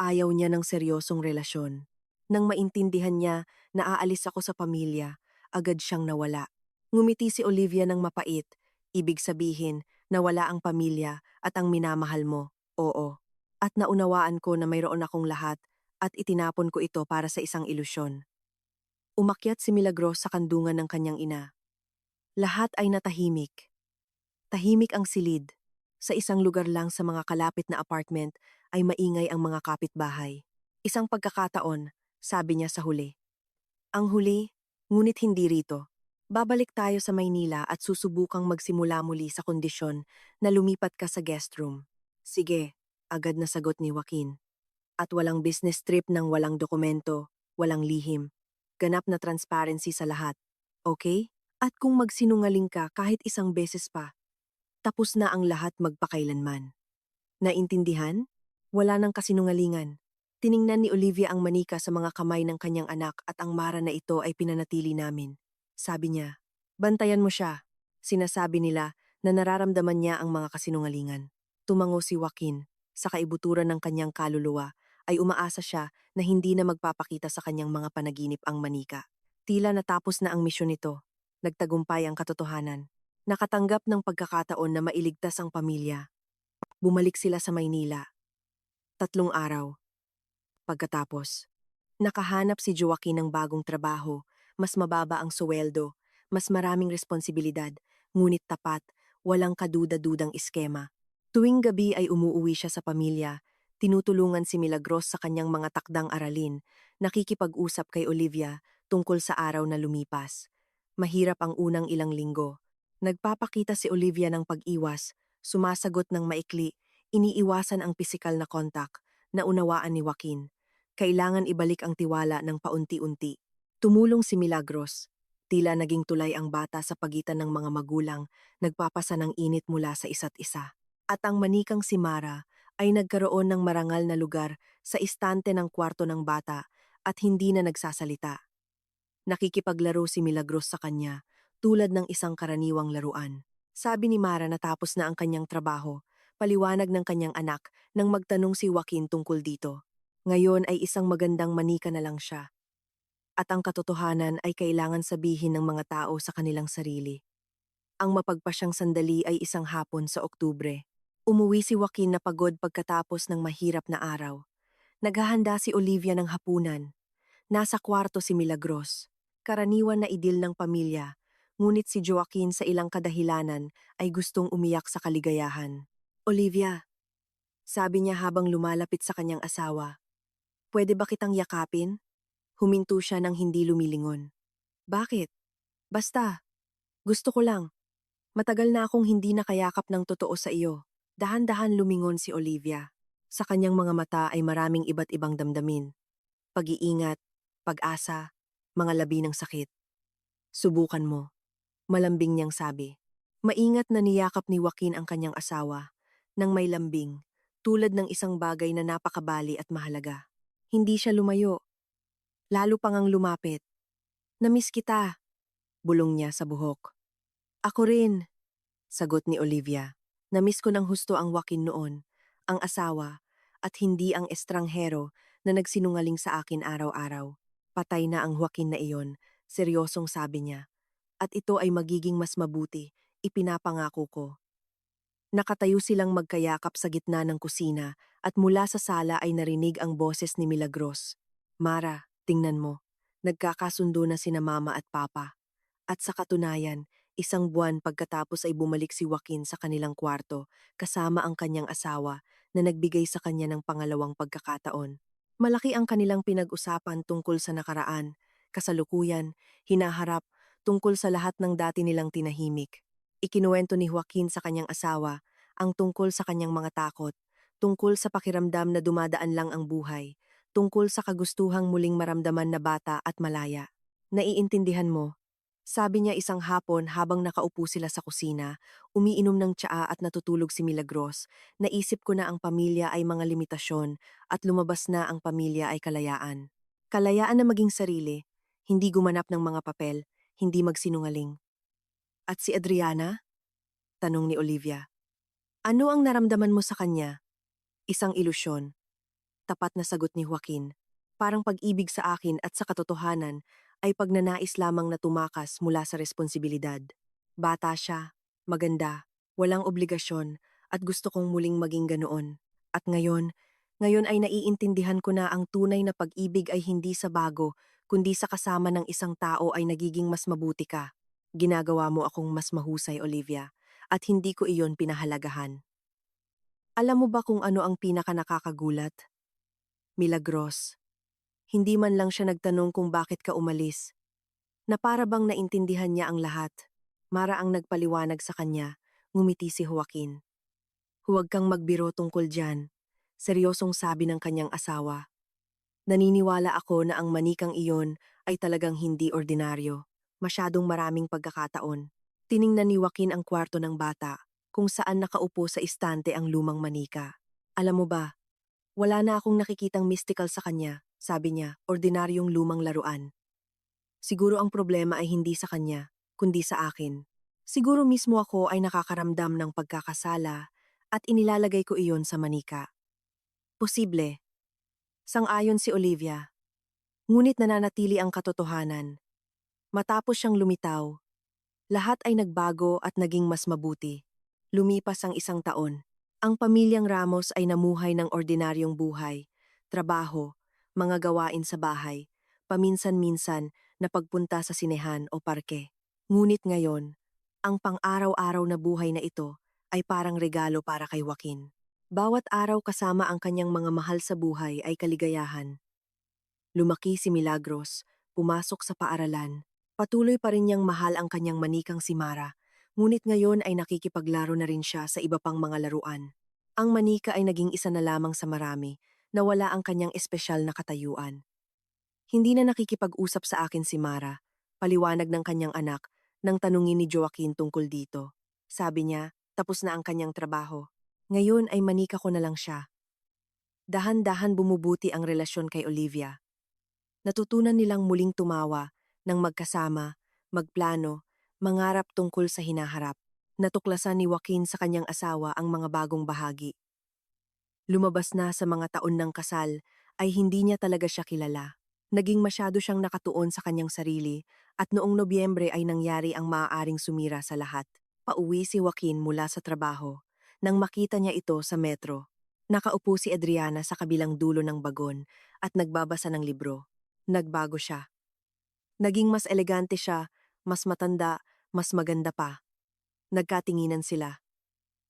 Ayaw niya ng seryosong relasyon. Nang maintindihan niya na aalis ako sa pamilya, agad siyang nawala. Ngumiti si Olivia ng mapait, ibig sabihin nawala ang pamilya at ang minamahal mo, oo. At naunawaan ko na mayroon akong lahat at itinapon ko ito para sa isang ilusyon. Umakyat si Milagros sa kandungan ng kanyang ina. Lahat ay natahimik. Tahimik ang silid. Sa isang lugar lang sa mga kalapit na apartment ay maingay ang mga kapitbahay. Isang pagkakataon, sabi niya sa huli. Ang huli, ngunit hindi rito. Babalik tayo sa Maynila at susubukang magsimula muli sa kondisyon na lumipat ka sa guest room. Sige, agad na sagot ni Joaquin. At walang business trip ng walang dokumento, walang lihim. Ganap na transparency sa lahat. Okay? At kung magsinungaling ka kahit isang beses pa, tapos na ang lahat magpakailanman. Naintindihan? Wala nang kasinungalingan. Tiningnan ni Olivia ang manika sa mga kamay ng kanyang anak at ang mara na ito ay pinanatili namin. Sabi niya, bantayan mo siya. Sinasabi nila na nararamdaman niya ang mga kasinungalingan. Tumango si Joaquin. Sa kaibuturan ng kanyang kaluluwa ay umaasa siya na hindi na magpapakita sa kanyang mga panaginip ang manika. Tila natapos na ang misyon nito. Nagtagumpay ang katotohanan. Nakatanggap ng pagkakataon na mailigtas ang pamilya. Bumalik sila sa Maynila. 3 araw. Pagkatapos, nakahanap si Joaquin ng bagong trabaho, mas mababa ang suweldo, mas maraming responsibilidad, ngunit tapat, walang kaduda-dudang iskema. Tuwing gabi ay umuuwi siya sa pamilya, tinutulungan si Milagros sa kanyang mga takdang aralin, nakikipag-usap kay Olivia tungkol sa araw na lumipas. Mahirap ang unang ilang linggo. Nagpapakita si Olivia ng pag-iwas, sumasagot ng maikli, iniiwasan ang pisikal na kontak, naunawaan ni Joaquin. Kailangan ibalik ang tiwala ng paunti-unti. Tumulong si Milagros. Tila naging tulay ang bata sa pagitan ng mga magulang, nagpapasa ng init mula sa isa't isa. At ang manikang si Mara ay nagkaroon ng marangal na lugar sa istante ng kwarto ng bata at hindi na nagsasalita. Nakikipaglaro si Milagros sa kanya, tulad ng isang karaniwang laruan. Sabi ni Mara na tapos na ang kanyang trabaho, paliwanag ng kanyang anak nang magtanong si Joaquin tungkol dito. Ngayon ay isang magandang manika na lang siya. At ang katotohanan ay kailangan sabihin ng mga tao sa kanilang sarili. Ang mapagpasyang sandali ay isang hapon sa Oktubre. Umuwi si Joaquin na pagod pagkatapos ng mahirap na araw. Naghahanda si Olivia ng hapunan. Nasa kwarto si Milagros. Karaniwan na idil ng pamilya, ngunit si Joaquin sa ilang kadahilanan ay gustong umiyak sa kaligayahan. Olivia, sabi niya habang lumalapit sa kanyang asawa, pwede ba kitang yakapin? Huminto siya nang hindi lumilingon. Bakit? Basta. Gusto ko lang. Matagal na akong hindi nakayakap ng totoo sa iyo. Dahan-dahan lumingon si Olivia. Sa kanyang mga mata ay maraming iba't ibang damdamin. Pag-iingat, pag-asa, mga labi ng sakit. Subukan mo. Malambing niyang sabi. Maingat na niyakap ni Joaquin ang kanyang asawa, nang may lambing, tulad ng isang bagay na napakabali at mahalaga. Hindi siya lumayo. Lalo pang ang lumapit. Namiss kita, bulong niya sa buhok. Ako rin, sagot ni Olivia. Namiss ko ng husto ang Joaquin noon, ang asawa, at hindi ang estranghero na nagsinungaling sa akin araw-araw. Patay na ang Joaquin na iyon, seryosong sabi niya. At ito ay magiging mas mabuti, ipinapangako ko. Nakatayo silang magkayakap sa gitna ng kusina at mula sa sala ay narinig ang boses ni Milagros. Mara, tingnan mo. Nagkakasundo na sina mama at papa. At sa katunayan, 1 buwan pagkatapos ay bumalik si Joaquin sa kanilang kwarto kasama ang kanyang asawa na nagbigay sa kanya ng pangalawang pagkakataon. Malaki ang kanilang pinag-usapan tungkol sa nakaraan, kasalukuyan, hinaharap, tungkol sa lahat ng dati nilang tinahimik. Ikinuwento ni Joaquin sa kanyang asawa ang tungkol sa kanyang mga takot, tungkol sa pakiramdam na dumadaan lang ang buhay, tungkol sa kagustuhang muling maramdaman na bata at malaya. Naiintindihan mo, sabi niya isang hapon habang nakaupo sila sa kusina, umiinom ng tsaa at natutulog si Milagros. Naisip ko na ang pamilya ay mga limitasyon at lumabas na ang pamilya ay kalayaan. Kalayaan na maging sarili, hindi gumanap ng mga papel, hindi magsinungaling. At si Adriana? Tanong ni Olivia. Ano ang naramdaman mo sa kanya? Isang ilusyon. Tapat na sagot ni Joaquin. Parang pag-ibig sa akin at sa katotohanan ay pagnanais lamang na tumakas mula sa responsibilidad. Bata siya, maganda, walang obligasyon, at gusto kong muling maging ganoon. At ngayon ay naiintindihan ko na ang tunay na pag-ibig ay hindi sa bago, kundi sa kasama ng isang tao ay nagiging mas mabuti ka. Ginagawa mo akong mas mahusay, Olivia, at hindi ko iyon pinahalagahan. Alam mo ba kung ano ang pinaka-nakakagulat? Milagros. Hindi man lang siya nagtanong kung bakit ka umalis, na para bang naintindihan niya ang lahat. Mara ang nagpaliwanag sa kanya, ngumiti si Joaquin. Huwag kang magbiro tungkol dyan. Seryosong sabi ng kanyang asawa. Naniniwala ako na ang manikang iyon ay talagang hindi ordinaryo. Masyadong maraming pagkakataon. Tiningnan ni Joaquin ang kwarto ng bata, kung saan nakaupo sa istante ang lumang manika. Alam mo ba, wala na akong nakikitang mystical sa kanya, sabi niya, ordinaryong lumang laruan. Siguro ang problema ay hindi sa kanya, kundi sa akin. Siguro mismo ako ay nakakaramdam ng pagkakasala at inilalagay ko iyon sa manika. Posible. Sang-ayon si Olivia. Ngunit nananatili ang katotohanan. Matapos siyang lumitaw, lahat ay nagbago at naging mas mabuti. Lumipas ang 1 taon. Ang pamilyang Ramos ay namuhay ng ordinaryong buhay, trabaho, mga gawain sa bahay, paminsan-minsan na pagpunta sa sinehan o parke. Ngunit ngayon, ang pang-araw-araw na buhay na ito ay parang regalo para kay Joaquin. Bawat araw kasama ang kanyang mga mahal sa buhay ay kaligayahan. Lumaki si Milagros, pumasok sa paaralan. Patuloy pa rin niyang mahal ang kanyang manikang si Mara, ngunit ngayon ay nakikipaglaro na rin siya sa iba pang mga laruan. Ang manika ay naging isa na lamang sa marami, na wala ang kanyang espesyal na katayuan. Hindi na nakikipag-usap sa akin si Mara, paliwanag ng kanyang anak, nang tanungin ni Joaquin tungkol dito. Sabi niya, tapos na ang kanyang trabaho. Ngayon ay manika ko na lang siya. Dahan-dahan bumubuti ang relasyon kay Olivia. Natutunan nilang muling tumawa, ng magkasama, magplano, mangarap tungkol sa hinaharap. Natuklasan ni Joaquin sa kanyang asawa ang mga bagong bahagi. Lumabas na sa mga taon ng kasal, ay hindi niya talaga siya kilala. Naging masyado siyang nakatuon sa kanyang sarili, at noong Nobyembre ay nangyari ang maaaring sumira sa lahat. Pauwi si Joaquin mula sa trabaho, nang makita niya ito sa metro. Nakaupo si Adriana sa kabilang dulo ng bagon at nagbabasa ng libro. Nagbago siya. Naging mas elegante siya, mas matanda, mas maganda pa. Nagkatinginan sila.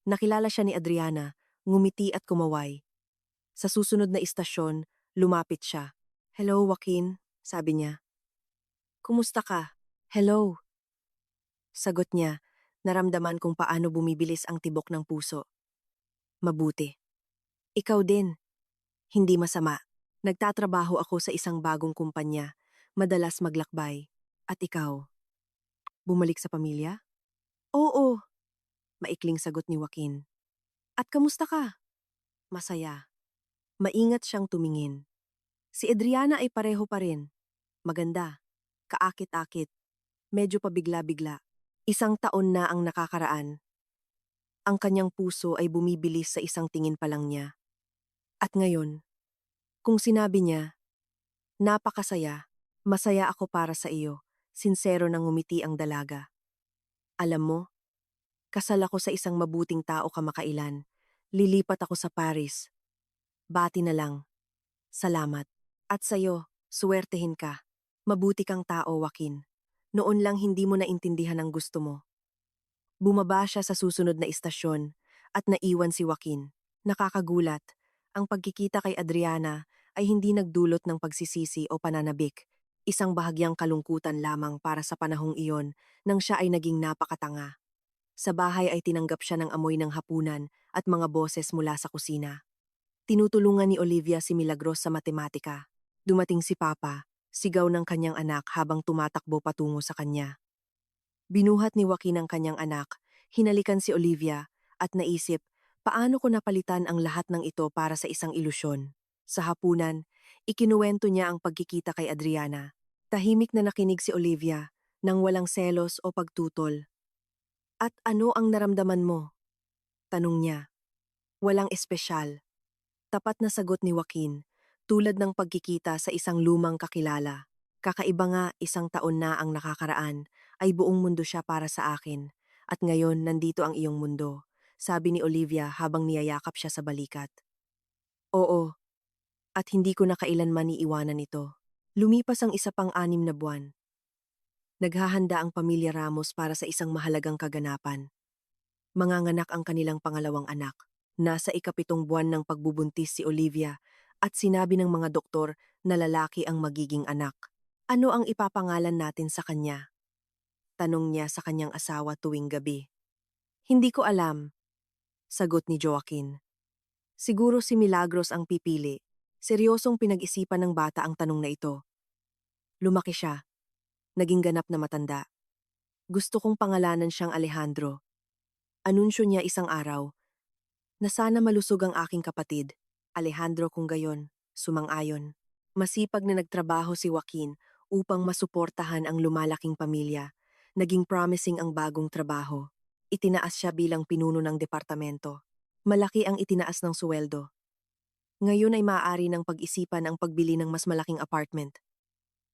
Nakilala siya ni Adriana, ngumiti at kumaway. Sa susunod na istasyon, lumapit siya. "Hello, Joaquin," sabi niya. "Kumusta ka?" "Hello." Sagot niya, naramdaman kung paano bumibilis ang tibok ng puso. "Mabuti. Ikaw din." "Hindi masama. Nagtatrabaho ako sa isang bagong kumpanya, madalas maglakbay. At ikaw? Bumalik sa pamilya?" "Oo," maikling sagot ni Joaquin. "At kamusta ka?" "Masaya." Maingat siyang tumingin. Si Adriana ay pareho pa rin. Maganda, kaakit-akit, medyo pabigla-bigla. 1 taon na ang nakakaraan. Ang kanyang puso ay bumibilis sa isang tingin pa lang niya. At ngayon, kung sinabi niya, "Napakasaya, masaya ako para sa iyo," sinsero nang ngumiti ang dalaga. "Alam mo, kasal ako sa isang mabuting tao kamakailan. Lilipat ako sa Paris. Bati na lang. Salamat. At sa'yo, suwertehin ka. Mabuti kang tao, Joaquin. Noon lang hindi mo naintindihan ang gusto mo." Bumaba siya sa susunod na istasyon at naiwan si Joaquin. Nakakagulat, ang pagkikita kay Adriana ay hindi nagdulot ng pagsisisi o pananabik. Isang bahagyang kalungkutan lamang para sa panahong iyon nang siya ay naging napakatanga. Sa bahay ay tinanggap siya ng amoy ng hapunan at mga boses mula sa kusina. Tinutulungan ni Olivia si Milagros sa matematika. Dumating si Papa, sigaw ng kanyang anak habang tumatakbo patungo sa kanya. Binuhat ni Joaquin ang kanyang anak, hinalikan si Olivia, at naisip, paano ko napalitan ang lahat ng ito para sa isang ilusyon? Sa hapunan, ikinuwento niya ang pagkikita kay Adriana. Tahimik na nakinig si Olivia, nang walang selos o pagtutol. "At ano ang naramdaman mo?" tanong niya. "Walang espesyal." Tapat na sagot ni Joaquin, tulad ng pagkikita sa isang lumang kakilala. "Kakaiba nga, 1 taon na ang nakakaraan, ay buong mundo siya para sa akin. At ngayon, nandito ang iyong mundo," sabi ni Olivia habang niyayakap siya sa balikat. "Oo, at hindi ko na kailanman iiwanan ito." Lumipas ang isa pang 6 na buwan. Naghahanda ang pamilya Ramos para sa isang mahalagang kaganapan. Manganganak ang kanilang pangalawang anak. Nasa ika-7 buwan ng pagbubuntis si Olivia at sinabi ng mga doktor na lalaki ang magiging anak. Ano ang ipapangalan natin sa kanya? Tanong niya sa kanyang asawa tuwing gabi. Hindi ko alam, sagot ni Joaquin. Siguro si Milagros ang pipili. Seryosong pinag-isipan ng bata ang tanong na ito. Lumaki siya. Naging ganap na matanda. Gusto kong pangalanan siyang Alejandro. Anunsyo niya isang araw na sana malusog ang aking kapatid. Alejandro kung gayon, sumang-ayon. Masipag na nagtrabaho si Joaquin upang masuportahan ang lumalaking pamilya. Naging promising ang bagong trabaho. Itinaas siya bilang pinuno ng departamento. Malaki ang itinaas ng suweldo. Ngayon ay maaari ng pag-isipan ang pagbili ng mas malaking apartment.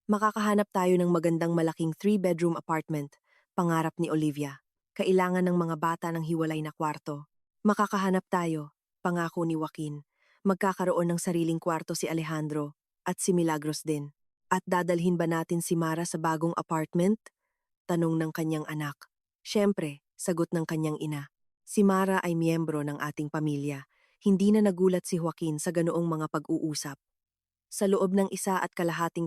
Makakahanap tayo ng magandang malaking 3-bedroom apartment, pangarap ni Olivia. Kailangan ng mga bata ng hiwalay na kwarto. Makakahanap tayo, pangako ni Joaquin. Magkakaroon ng sariling kwarto si Alejandro at si Milagros din. At dadalhin ba natin si Mara sa bagong apartment? Tanong ng kanyang anak. Siyempre, sagot ng kanyang ina. Si Mara ay miyembro ng ating pamilya. Hindi na nagulat si Joaquin sa ganoong mga pag-uusap. Sa loob ng 1.5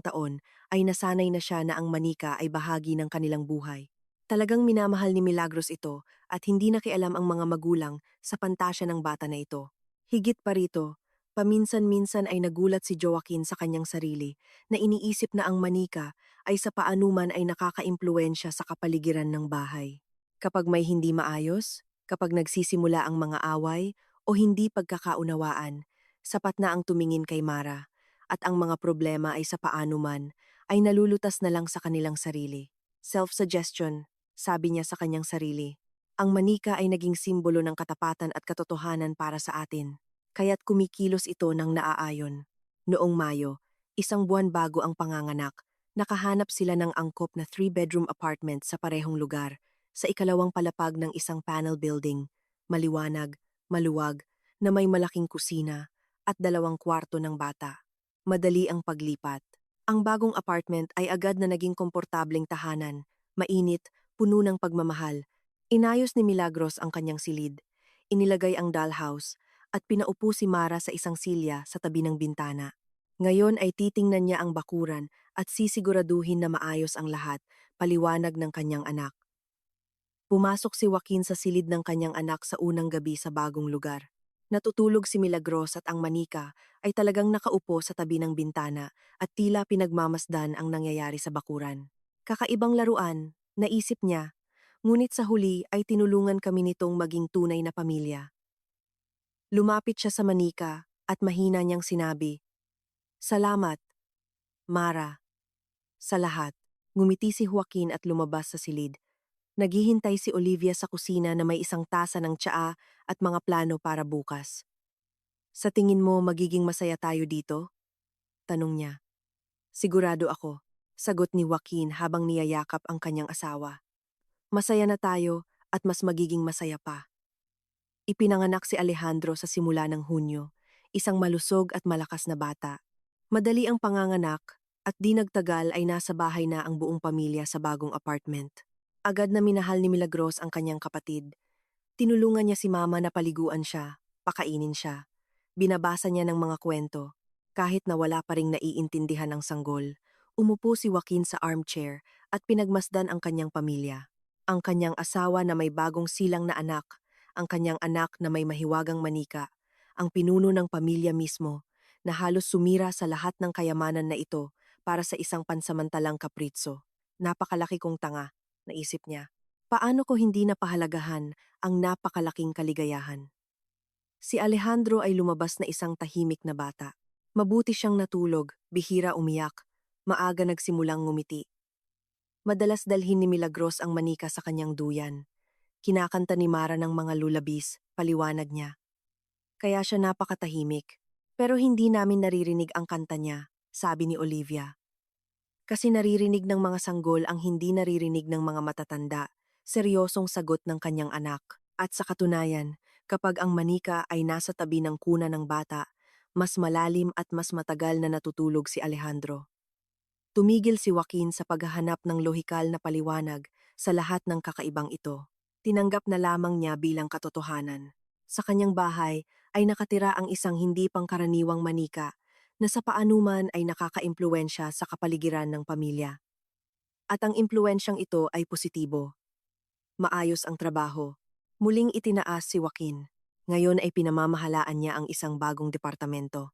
taon ay nasanay na siya na ang manika ay bahagi ng kanilang buhay. Talagang minamahal ni Milagros ito at hindi nakialam ang mga magulang sa pantasya ng bata na ito. Higit pa rito, paminsan-minsan ay nagulat si Joaquin sa kanyang sarili na iniisip na ang manika ay sa paanuman ay nakakaimpluwensya sa kapaligiran ng bahay. Kapag may hindi maayos, kapag nagsisimula ang mga away o hindi pagkakaunawaan, sapat na ang tumingin kay Mara at ang mga problema ay sa paano man, ay nalulutas na lang sa kanilang sarili. Self-suggestion, sabi niya sa kanyang sarili. Ang manika ay naging simbolo ng katapatan at katotohanan para sa atin, kaya't kumikilos ito ng naaayon. Noong Mayo, 1 buwan bago ang panganganak, nakahanap sila ng angkop na 3-bedroom apartment sa parehong lugar, sa ikalawang palapag ng isang panel building, maliwanag, maluwag, na may malaking kusina at 2 kwarto ng bata. Madali ang paglipat. Ang bagong apartment ay agad na naging komportableng tahanan, mainit, puno ng pagmamahal. Inayos ni Milagros ang kanyang silid. Inilagay ang dollhouse at pinaupo si Mara sa isang silya sa tabi ng bintana. Ngayon ay titingnan niya ang bakuran at sisiguraduhin na maayos ang lahat, paliwanag ng kanyang anak. Pumasok si Joaquin sa silid ng kanyang anak sa unang gabi sa bagong lugar. Natutulog si Milagros at ang manika ay talagang nakaupo sa tabi ng bintana at tila pinagmamasdan ang nangyayari sa bakuran. Kakaibang laruan, naisip niya, ngunit sa huli ay tinulungan kami nitong maging tunay na pamilya. Lumapit siya sa manika at mahina niyang sinabi, "Salamat, Mara, sa lahat." Ngumiti si Joaquin at lumabas sa silid. Naghihintay si Olivia sa kusina na may isang tasa ng tsaa at mga plano para bukas. Sa tingin mo magiging masaya tayo dito? Tanong niya. Sigurado ako, sagot ni Joaquin habang niyayakap ang kanyang asawa. Masaya na tayo at mas magiging masaya pa. Ipinanganak si Alejandro sa simula ng Hunyo, isang malusog at malakas na bata. Madali ang panganganak at di nagtagal ay nasa bahay na ang buong pamilya sa bagong apartment. Agad na minahal ni Milagros ang kanyang kapatid. Tinulungan niya si mama na paliguan siya, pakainin siya. Binabasa niya ng mga kwento. Kahit na wala pa ring naiintindihan ang sanggol, umupo si Joaquin sa armchair at pinagmasdan ang kanyang pamilya. Ang kanyang asawa na may bagong silang na anak, ang kanyang anak na may mahiwagang manika, ang pinuno ng pamilya mismo, na halos sumira sa lahat ng kayamanan na ito para sa isang pansamantalang kapritso. Napakalaki kong tanga, naisip niya. Paano ko hindi napahalagahan ang napakalaking kaligayahan? Si Alejandro ay lumabas na isang tahimik na bata. Mabuti siyang natulog, bihira umiyak, maaga nagsimulang ngumiti. Madalas dalhin ni Milagros ang manika sa kanyang duyan. Kinakanta ni Mara ng mga lulabis, paliwanag niya. Kaya siya napakatahimik. Pero hindi namin naririnig ang kanta niya, sabi ni Olivia. Kasi naririnig ng mga sanggol ang hindi naririnig ng mga matatanda, seryosong sagot ng kanyang anak. At sa katunayan, kapag ang manika ay nasa tabi ng kuna ng bata, mas malalim at mas matagal na natutulog si Alejandro. Tumigil si Joaquin sa paghahanap ng lohikal na paliwanag sa lahat ng kakaibang ito. Tinanggap na lamang niya bilang katotohanan. Sa kanyang bahay ay nakatira ang isang hindi pangkaraniwang manika na sa paanuman ay nakakaimpluwensya sa kapaligiran ng pamilya. At ang impluwensyang ito ay positibo. Maayos ang trabaho. Muling itinaas si Joaquin. Ngayon ay pinamamahalaan niya ang isang bagong departamento.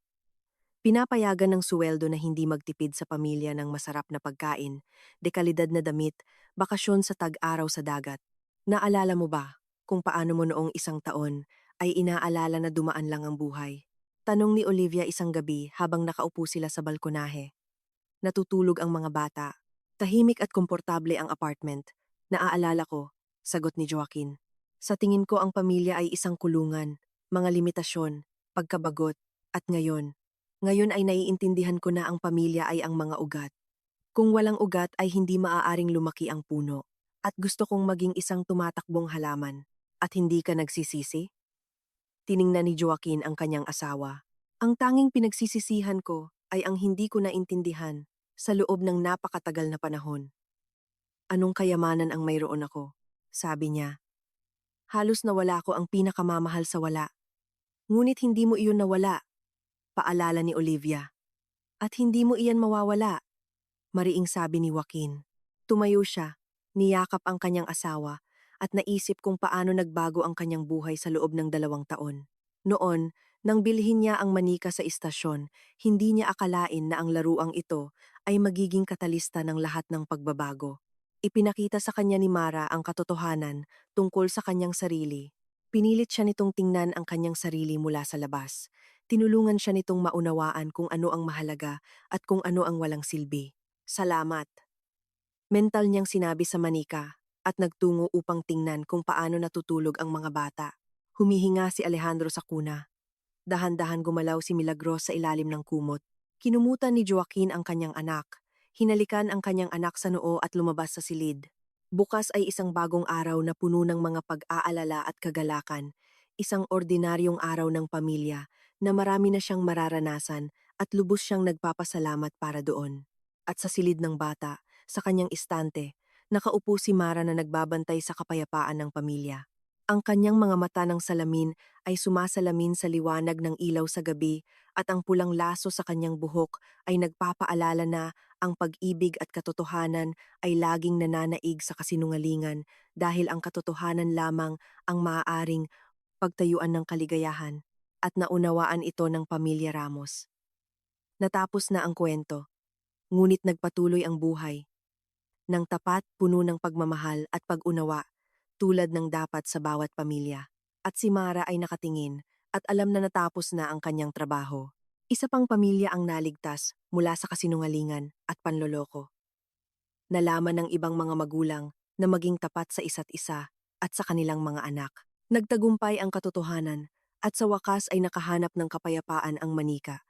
Pinapayagan ng suweldo na hindi magtipid sa pamilya ng masarap na pagkain, dekalidad na damit, bakasyon sa tag-araw sa dagat. Naalala mo ba kung paano mo noong isang taon ay inaalala na dumaan lang ang buhay? Tanong ni Olivia isang gabi habang nakaupo sila sa balkonahe. Natutulog ang mga bata. Tahimik at komportable ang apartment. Naaalala ko, sagot ni Joaquin. Sa tingin ko ang pamilya ay isang kulungan, mga limitasyon, pagkabagot, at ngayon ay naiintindihan ko na ang pamilya ay ang mga ugat. Kung walang ugat ay hindi maaaring lumaki ang puno. At gusto kong maging isang tumatakbong halaman. At hindi ka nagsisisi? Tiningnan ni Joaquin ang kanyang asawa. Ang tanging pinagsisisihan ko ay ang hindi ko naintindihan sa loob ng napakatagal na panahon. Anong kayamanan ang mayroon ako? Sabi niya. Halos nawala ko ang pinakamamahal sa wala. Ngunit hindi mo iyon nawala, paalala ni Olivia. At hindi mo iyan mawawala, mariing sabi ni Joaquin. Tumayo siya, niyakap ang kanyang asawa, at naisip kung paano nagbago ang kanyang buhay sa loob ng 2 taon. Noon, nang bilhin niya ang manika sa istasyon, hindi niya akalain na ang laruang ito ay magiging katalista ng lahat ng pagbabago. Ipinakita sa kanya ni Mara ang katotohanan tungkol sa kanyang sarili. Pinilit siya nitong tingnan ang kanyang sarili mula sa labas. Tinulungan siya nitong maunawaan kung ano ang mahalaga at kung ano ang walang silbi. Salamat. Mental niyang sinabi sa manika at nagtungo upang tingnan kung paano natutulog ang mga bata. Humihinga si Alejandro sa kuna. Dahan-dahan gumalaw si Milagros sa ilalim ng kumot. Kinumutan ni Joaquin ang kanyang anak. Hinalikan ang kanyang anak sa noo at lumabas sa silid. Bukas ay isang bagong araw na puno ng mga pag-aalala at kagalakan. Isang ordinaryong araw ng pamilya na marami na siyang mararanasan at lubos siyang nagpapasalamat para doon. At sa silid ng bata, sa kanyang istante, nakaupo si Mara na nagbabantay sa kapayapaan ng pamilya. Ang kanyang mga mata ng salamin ay sumasalamin sa liwanag ng ilaw sa gabi at ang pulang laso sa kanyang buhok ay nagpapaalala na ang pag-ibig at katotohanan ay laging nananaig sa kasinungalingan dahil ang katotohanan lamang ang maaaring pagtayuan ng kaligayahan at naunawaan ito ng pamilya Ramos. Natapos na ang kwento, ngunit nagpatuloy ang buhay. Ng tapat, puno ng pagmamahal at pag-unawa, tulad ng dapat sa bawat pamilya. At si Mara ay nakatingin at alam na natapos na ang kanyang trabaho. Isa pang pamilya ang naligtas mula sa kasinungalingan at panloloko. Nalaman ng ibang mga magulang na maging tapat sa isa't isa at sa kanilang mga anak. Nagtagumpay ang katotohanan at sa wakas ay nakahanap ng kapayapaan ang manika.